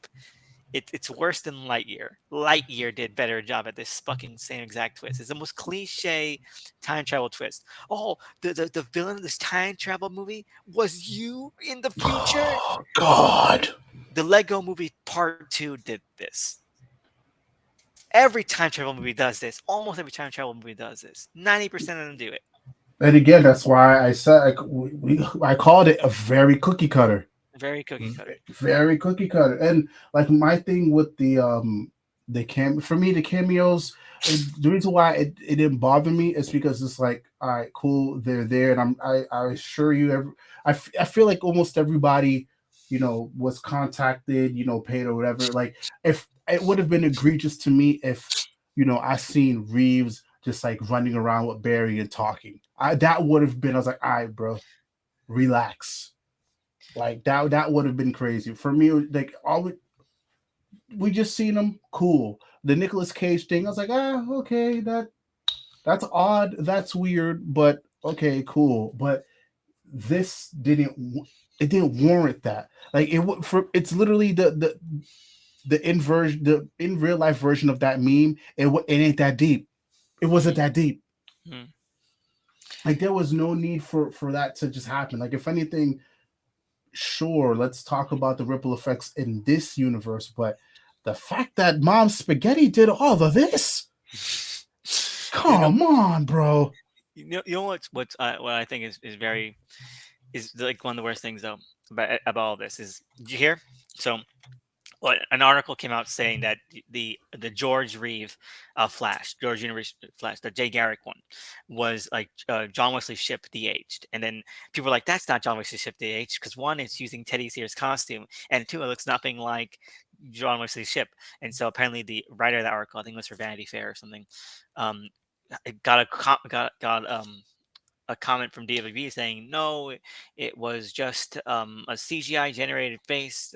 It's worse than Lightyear. Lightyear did better job at this fucking same exact twist. It's the most cliche time travel twist. Oh, the villain of this time travel movie was you in the future? Oh, God. The Lego Movie Part 2 did this. Every time travel movie does this. Almost every time travel movie does this. 90% of them do it. And again, that's why I said I called it a very cookie cutter. Very cookie cutter. Very cookie cutter. And like my thing with the for me, the cameos, the reason why it didn't bother me is because it's like, all right, cool, they're there, and I assure you, I feel like almost everybody, you know, was contacted, you know, paid or whatever. Like, if it would have been egregious to me if, you know, I seen Reeves just like running around with Barry and talking. That would have been, I was like, all right, bro, relax. Like that would have been crazy for me. Like we just seen him, cool. The Nicolas Cage thing, I was like, okay, that's odd, that's weird, but okay, cool. But this didn't warrant that. Like it's literally the in real life version of that meme. It ain't that deep. It wasn't that deep. Mm. Like there was no need for that to just happen. Like if anything, sure, let's talk about the ripple effects in this universe, but the fact that Mom Spaghetti did all of this, come on, bro. You know what I think is like one of the worst things though about all this is, did you hear? So, an article came out saying that the George Reeve George Universe Flash, the Jay Garrick one, was like John Wesley Shipp de-aged, and then people were like, that's not John Wesley Shipp de-aged, because one, it's using Teddy Sears' costume, and two, it looks nothing like John Wesley Shipp. And so apparently the writer of that article, I think it was for Vanity Fair or something, got a comment from DWB saying no, it was just a CGI generated face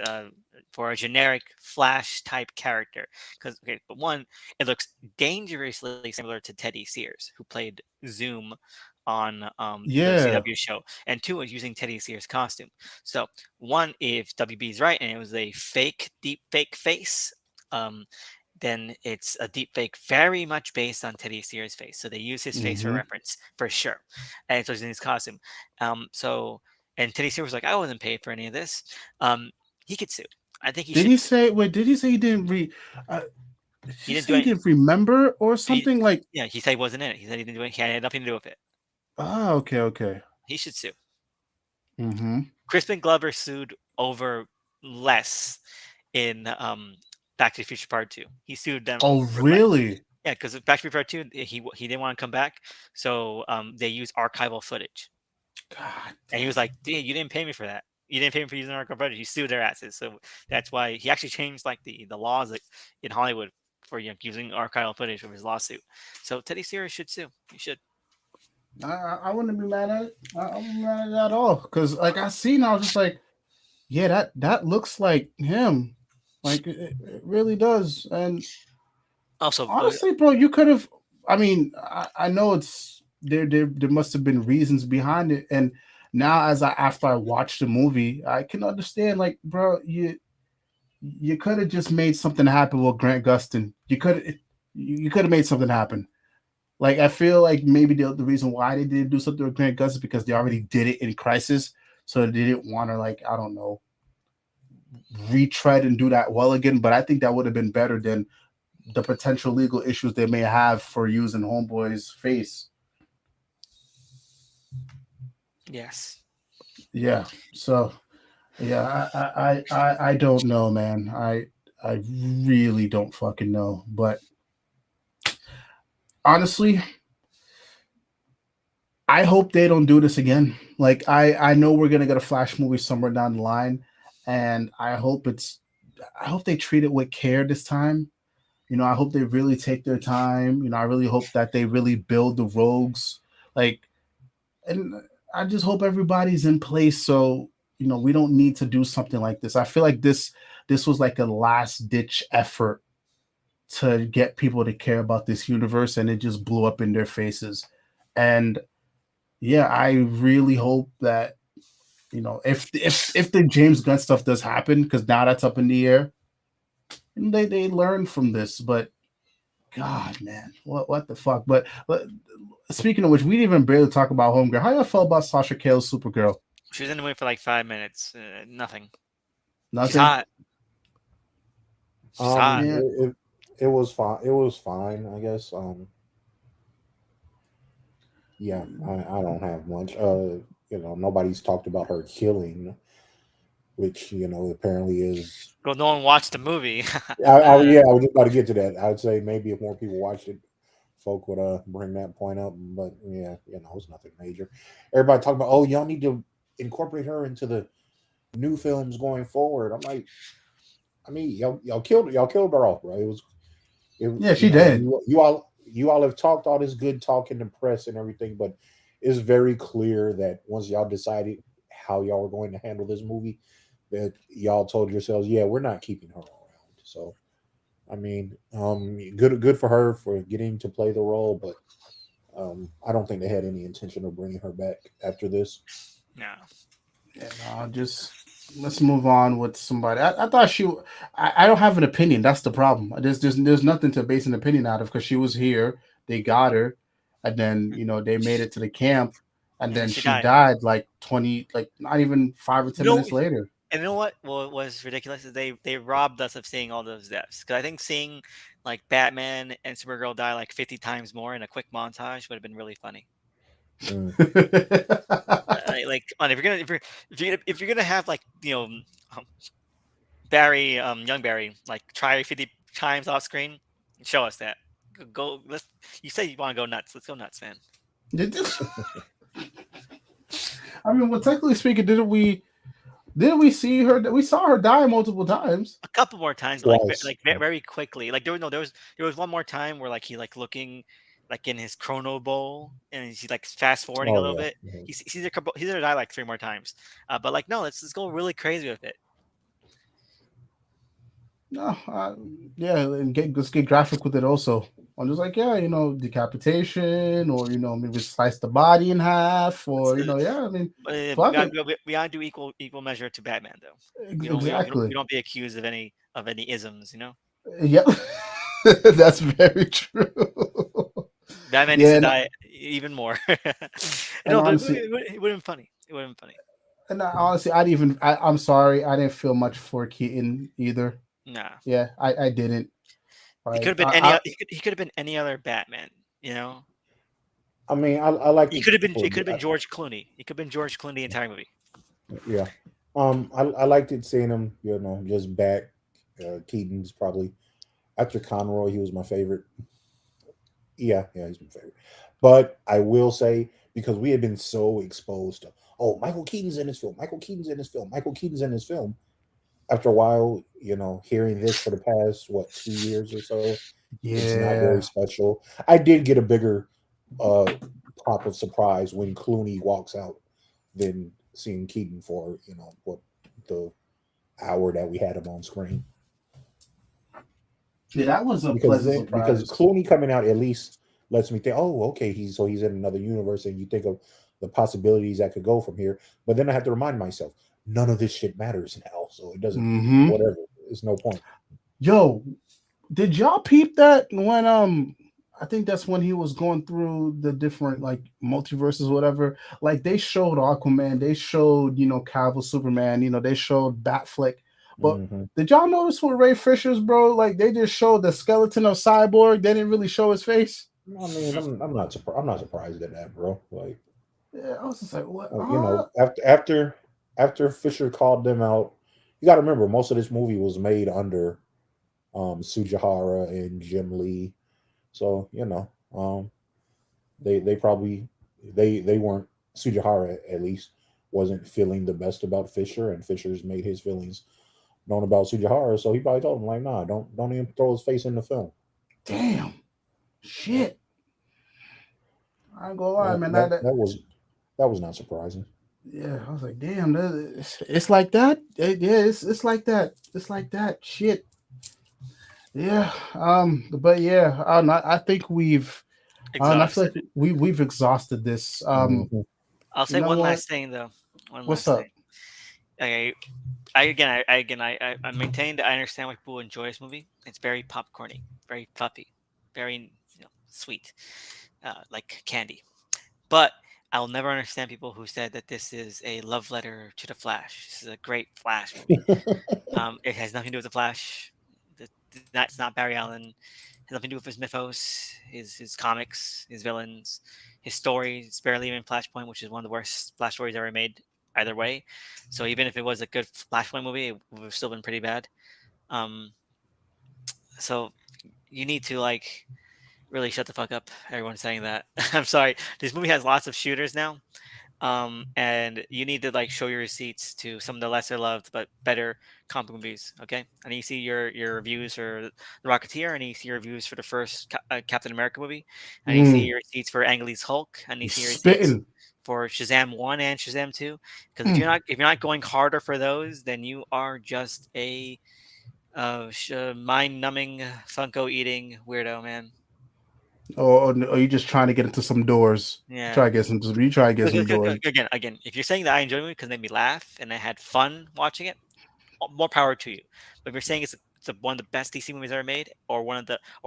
for a generic Flash type character. Because but one, it looks dangerously similar to Teddy Sears, who played Zoom on the CW show, and two, is using Teddy Sears' costume. So one, if WB is right and it was a deep fake face, then it's a deep fake very much based on Teddy Sears' face. So they use his face for reference for sure. And so he's in his costume. And Teddy Sears was like, I wasn't paid for any of this. He could sue. I think he did. Did he say he didn't he didn't remember or something? He said he wasn't in it. He said he didn't do it. He had nothing to do with it. Ah, okay. He should sue. Mm-hmm. Crispin Glover sued over less in Back to the Future Part 2. He sued them. Oh, really? Yeah, because Back to the Future Part 2, he didn't want to come back, so they used archival footage. God. And he was like, "Dude, you didn't pay me for that. You didn't pay me for using archival footage." He sued their asses, so that's why he actually changed like the laws in Hollywood for using archival footage from his lawsuit. So Teddy Sears should sue. He should. I wouldn't be mad at it. I wouldn't be mad at it at all, because like I was just like, yeah, that looks like him. Like it really does. And also, honestly, bro, you could have. I mean, I know it's there must have been reasons behind it, and now after I watched the movie, I can understand. Like, bro, you could have just made something happen with Grant Gustin. You could have made something happen. Like, I feel like maybe the reason why they didn't do something with Grant Gustin is because they already did it in Crisis, so they didn't want to, like, I don't know, retread and do that well again. But I think that would have been better than the potential legal issues they may have for using Homeboy's face. Yes. Yeah. So yeah, I don't know, man. I really don't fucking know. But honestly, I hope they don't do this again. Like I know we're gonna get a Flash movie somewhere down the line, and I hope they treat it with care this time. I hope they really take their time. I really hope that they really build the rogues. Like, and I just hope everybody's in place so we don't need to do something like this. I feel like this was like a last ditch effort to get people to care about this universe, and it just blew up in their faces. And yeah, I really hope that if the James Gunn stuff does happen, because now that's up in the air, and they learn from this. But God, man, what the fuck? But speaking of which, we didn't even barely talk about Homegirl. How y'all felt about Sasha Cale's Supergirl? She was in the movie for like 5 minutes. Nothing. She's Nothing. hot. She's hot. Yeah. It was fine. It was fine, I guess. Yeah, I don't have much. Nobody's talked about her killing, which apparently is. Well, no one watched the movie. I was just about to get to that. I'd say maybe if more people watched it, folk would bring that point up. But yeah, it's nothing major. Everybody talking about, oh, y'all need to incorporate her into the new films going forward. I'm like, I mean, y'all killed her off, bro. Yeah, she did. You all have talked all this good talk in the press and everything, but it's very clear that once y'all decided how y'all were going to handle this movie, that y'all told yourselves, yeah, we're not keeping her around. So, I mean, good for her for getting to play the role, but I don't think they had any intention of bringing her back after this. No. Yeah, no, just let's move on with somebody. I thought I don't have an opinion. That's the problem. There's nothing to base an opinion out of because she was here. They got her, and then they made it to the camp, and then she died like 20, like not even 5 or 10 minutes later. And you know what? What was ridiculous is they robbed us of seeing all those deaths. Because I think seeing like Batman and Supergirl die like 50 times more in a quick montage would have been really funny. Like, if you're gonna have like Barry, young Barry, like try 50 times off screen, show us that. Go. You say you want to go nuts. Let's go nuts, man. I mean, well, technically speaking, didn't we see her? We saw her die multiple times. A couple more times, like very quickly. Like there was one more time where like he like looking like in his chrono bowl and he's like fast forwarding a little bit. Mm-hmm. He's gonna die like 3 more times. But like no, let's go really crazy with it. No, yeah, and let's get graphic with it also. I'm just like, yeah, decapitation, or maybe slice the body in half, or yeah, I mean, we gotta do equal measure to Batman, though. Exactly. We don't be accused of any isms, Yep, that's very true. Batman needs to die even more. No, honestly, it would have been funny. It would have been funny. And honestly, I'm sorry, I didn't feel much for Keaton either. Nah. Yeah, I didn't. He could have been he could have been any other Batman, I mean, I like. He could have been George Clooney. He could have been George Clooney the entire movie. Yeah. I liked it seeing him, just back. Keaton's probably after Conroy, he was my favorite. Yeah, he's my favorite. But I will say, because we had been so exposed to, oh, Michael Keaton's in this film. Michael Keaton's in this film. Michael Keaton's in this film. After a while, hearing this for the past 2 years or so, it's not very special. I did get a bigger pop of surprise when Clooney walks out than seeing Keaton for what the hour that we had him on screen. Yeah, that was a pleasant surprise. Because Clooney coming out at least lets me think, oh, okay, he's in another universe, and you think of the possibilities that could go from here. But then I have to remind myself, none of this shit matters now, so it doesn't. Whatever, it's no point. Yo, did y'all peep that when I think that's when he was going through the different like multiverses, whatever. Like they showed Aquaman, they showed Cavill Superman, they showed Batfleck. But did y'all notice with Ray Fisher's, bro? Like they just showed the skeleton of Cyborg. They didn't really show his face. I mean, I'm not surprised at that, bro. Like, Yeah, I was just like, what? You know, after Fisher called them out, you got to remember most of this movie was made under Sujihara and Jim Lee, so you know, they probably they weren't, Sujihara at least wasn't feeling the best about Fisher, and Fisher's made his feelings known about Sujihara, so he probably told him like, nah, don't even throw his face in the film. Damn, shit. I ain't gonna lie, That man. that, that was not surprising. Yeah, I was like, damn, it's like that. Yeah, it's like that. It's like that. Shit. Yeah. But yeah, I think I feel Exhausted. like we've exhausted this. Mhm. I'll You say know one what? last thing though. One What's last up? thing. I maintained. I understand why people enjoy this movie. It's very popcorny, very fluffy, very sweet, like candy. But I'll never understand people who said that this is a love letter to the Flash. This is a great Flash movie. It has nothing to do with the Flash. It's not Barry Allen. It has nothing to do with his mythos, his comics, his villains, his stories. It's barely even Flashpoint, which is one of the worst Flash stories ever made. Either way, so even if it was a good Flashpoint movie, it would have still been pretty bad. Um, so you need to like really shut the fuck up. Everyone's saying that. I'm sorry. This movie has lots of shooters now. And you need to like show your receipts to some of the lesser loved but better comic movies. Okay, I need to see your reviews for The Rocketeer. I need to see your reviews for the first Captain America movie. I need to see Mm, your receipts for Ang Lee's Hulk. I need you to see your receipts spitting. for Shazam 1 and Shazam 2. Because Mm. if you're not going harder for those, then you are just a mind numbing Funko eating weirdo, man. Or are you just trying to get into some doors? Yeah. Try to get some. You try to get some doors. Again, if you're saying that I enjoyed it because it made me laugh and I had fun watching it, more power to you. But if you're saying it's one of the best DC movies ever made, or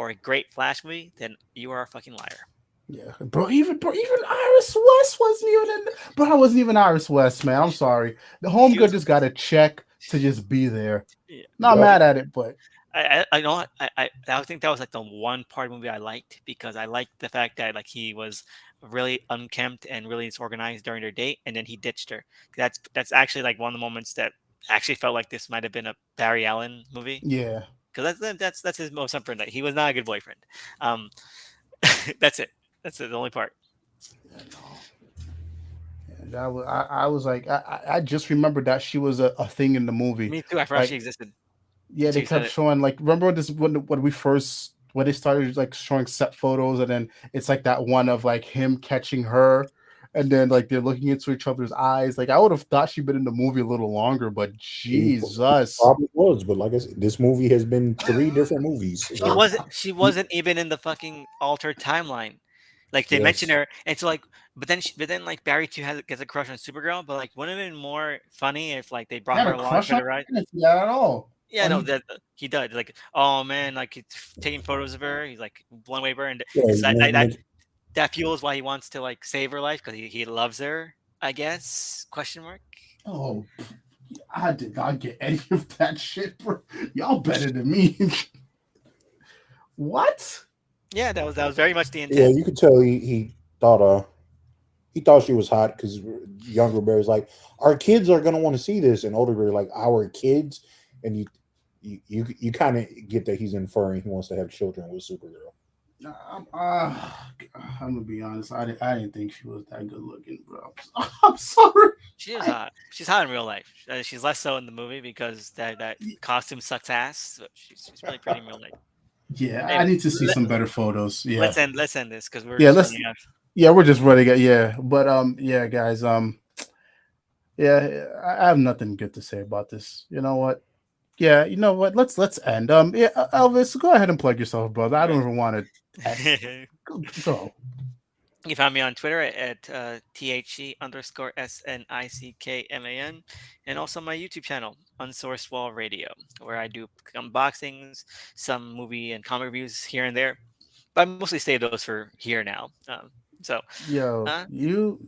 a great Flash movie, then you are a fucking liar. Yeah, bro, even Iris West wasn't even in. Bro, I wasn't even Iris West, man. I'm sorry. The Home She Good was. just got a check to just be there. Yeah, Not Yep. mad at it, but I know I think that was like the one part of the movie I liked because I liked the fact that like he was really unkempt and really disorganized during their date, and then he ditched her. That's actually like one of the moments that actually felt like this might have been a Barry Allen movie yeah. because that's his most important. That he was not a good boyfriend. Um, that's it. That's it. The only part. And I was like, I just remembered that she was a thing in the movie. Me too. I forgot she Like, existed. yeah, Until they you said kept it. showing like remember this when we first when they started like showing set photos and then it's like that one of like him catching her and then like they're looking into each other's eyes. Like I would have thought she'd been in the movie a little longer, but He Jesus. probably was, but like I said, this movie has been 3 different movies. She So, wasn't. She wasn't even in the fucking altered timeline. Like they mentioned yes, her, and so like, but then like Barry too gets a crush on Supergirl. But like, wouldn't it have been more funny if like they I brought had her a along crush for on the her. ride? I didn't see that at all. Yeah, Oh, no, that he does. Like, oh man, like he's taking photos of her. He's like blown away by her, and yeah, it's that fuels why he wants to like save her life because he loves her. I guess question mark. oh, I did not get any of that shit, bro. Y'all better than me. What? Yeah, that was very much the yeah, intent. you could tell he thought she was hot because younger Barry's like, our kids are gonna want to see this, and older Barry like, our kids, and you kind of get that he's inferring he wants to have children with Supergirl. I'm gonna be honest. I didn't think she was that good looking, bro. I'm sorry. She is hot. She's hot in real life. She's less so in the movie because that costume sucks ass. But she's really pretty in real life. Yeah, I Anyway, need to see some better photos. Yeah, let's end this because we're yeah. just Let's. running out. Yeah, we're just running it. Yeah, but yeah, guys. Yeah, I have nothing good to say about this. You know what? Yeah, you know what? Let's end. Yeah, Elvis, go ahead and plug yourself, brother. I don't even want to. Go. You can find me on Twitter at THE_SNICKMAN and also my YouTube channel, Unsourced Wall Radio, where I do unboxings, some movie and comic reviews here and there. But I mostly save those for here now. So, Yo, uh, you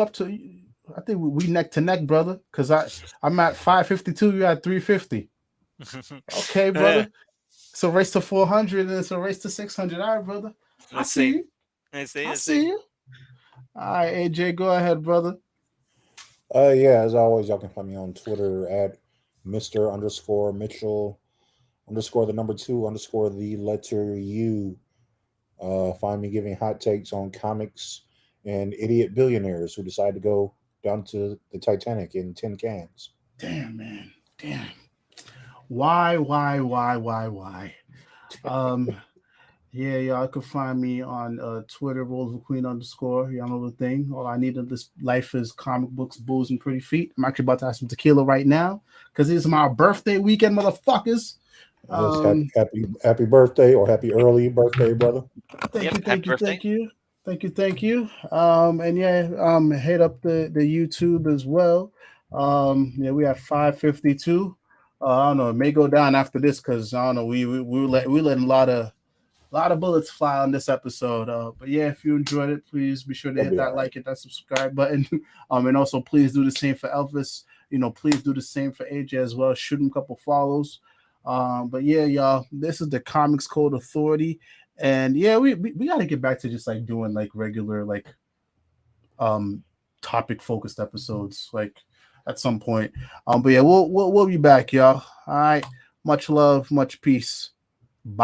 up to? I think we neck to neck, brother. Cause I'm at 552. You at 350. Okay, brother. It's a race to 400 and it's a race to 600. All right, brother. I let's see see. you. Let's see. I Let's see see. you. All right, AJ, go ahead, brother. Yeah, as always, y'all can find me on Twitter at Mr_Mitchell _the number 2 _ the letter U. Find me giving hot takes on comics and idiot billionaires who decide to go down to the Titanic in tin cans. Damn, man. Damn. Why? Yeah, y'all can find me on Twitter, Queen _. Y'all know the thing. All I need in this life is comic books, booze, and pretty feet. I'm actually about to have some tequila right now because it's my birthday weekend, motherfuckers. Happy birthday or happy early birthday, brother. Thank you. And yeah, hit up the YouTube as well. Yeah, we have 552. I don't know, it may go down after this because I don't know, we letting a lot of bullets fly on this episode. But yeah, if you enjoyed it, please be sure to hit that like and that subscribe button. And also please do the same for Elvis. Please do the same for AJ as well. Shoot him a couple follows. But yeah, y'all, this is the Comics Code Authority. And yeah, we got to get back to just like doing like regular like topic focused episodes like at some point. But yeah, we'll be back, y'all. All right. Much love, much peace.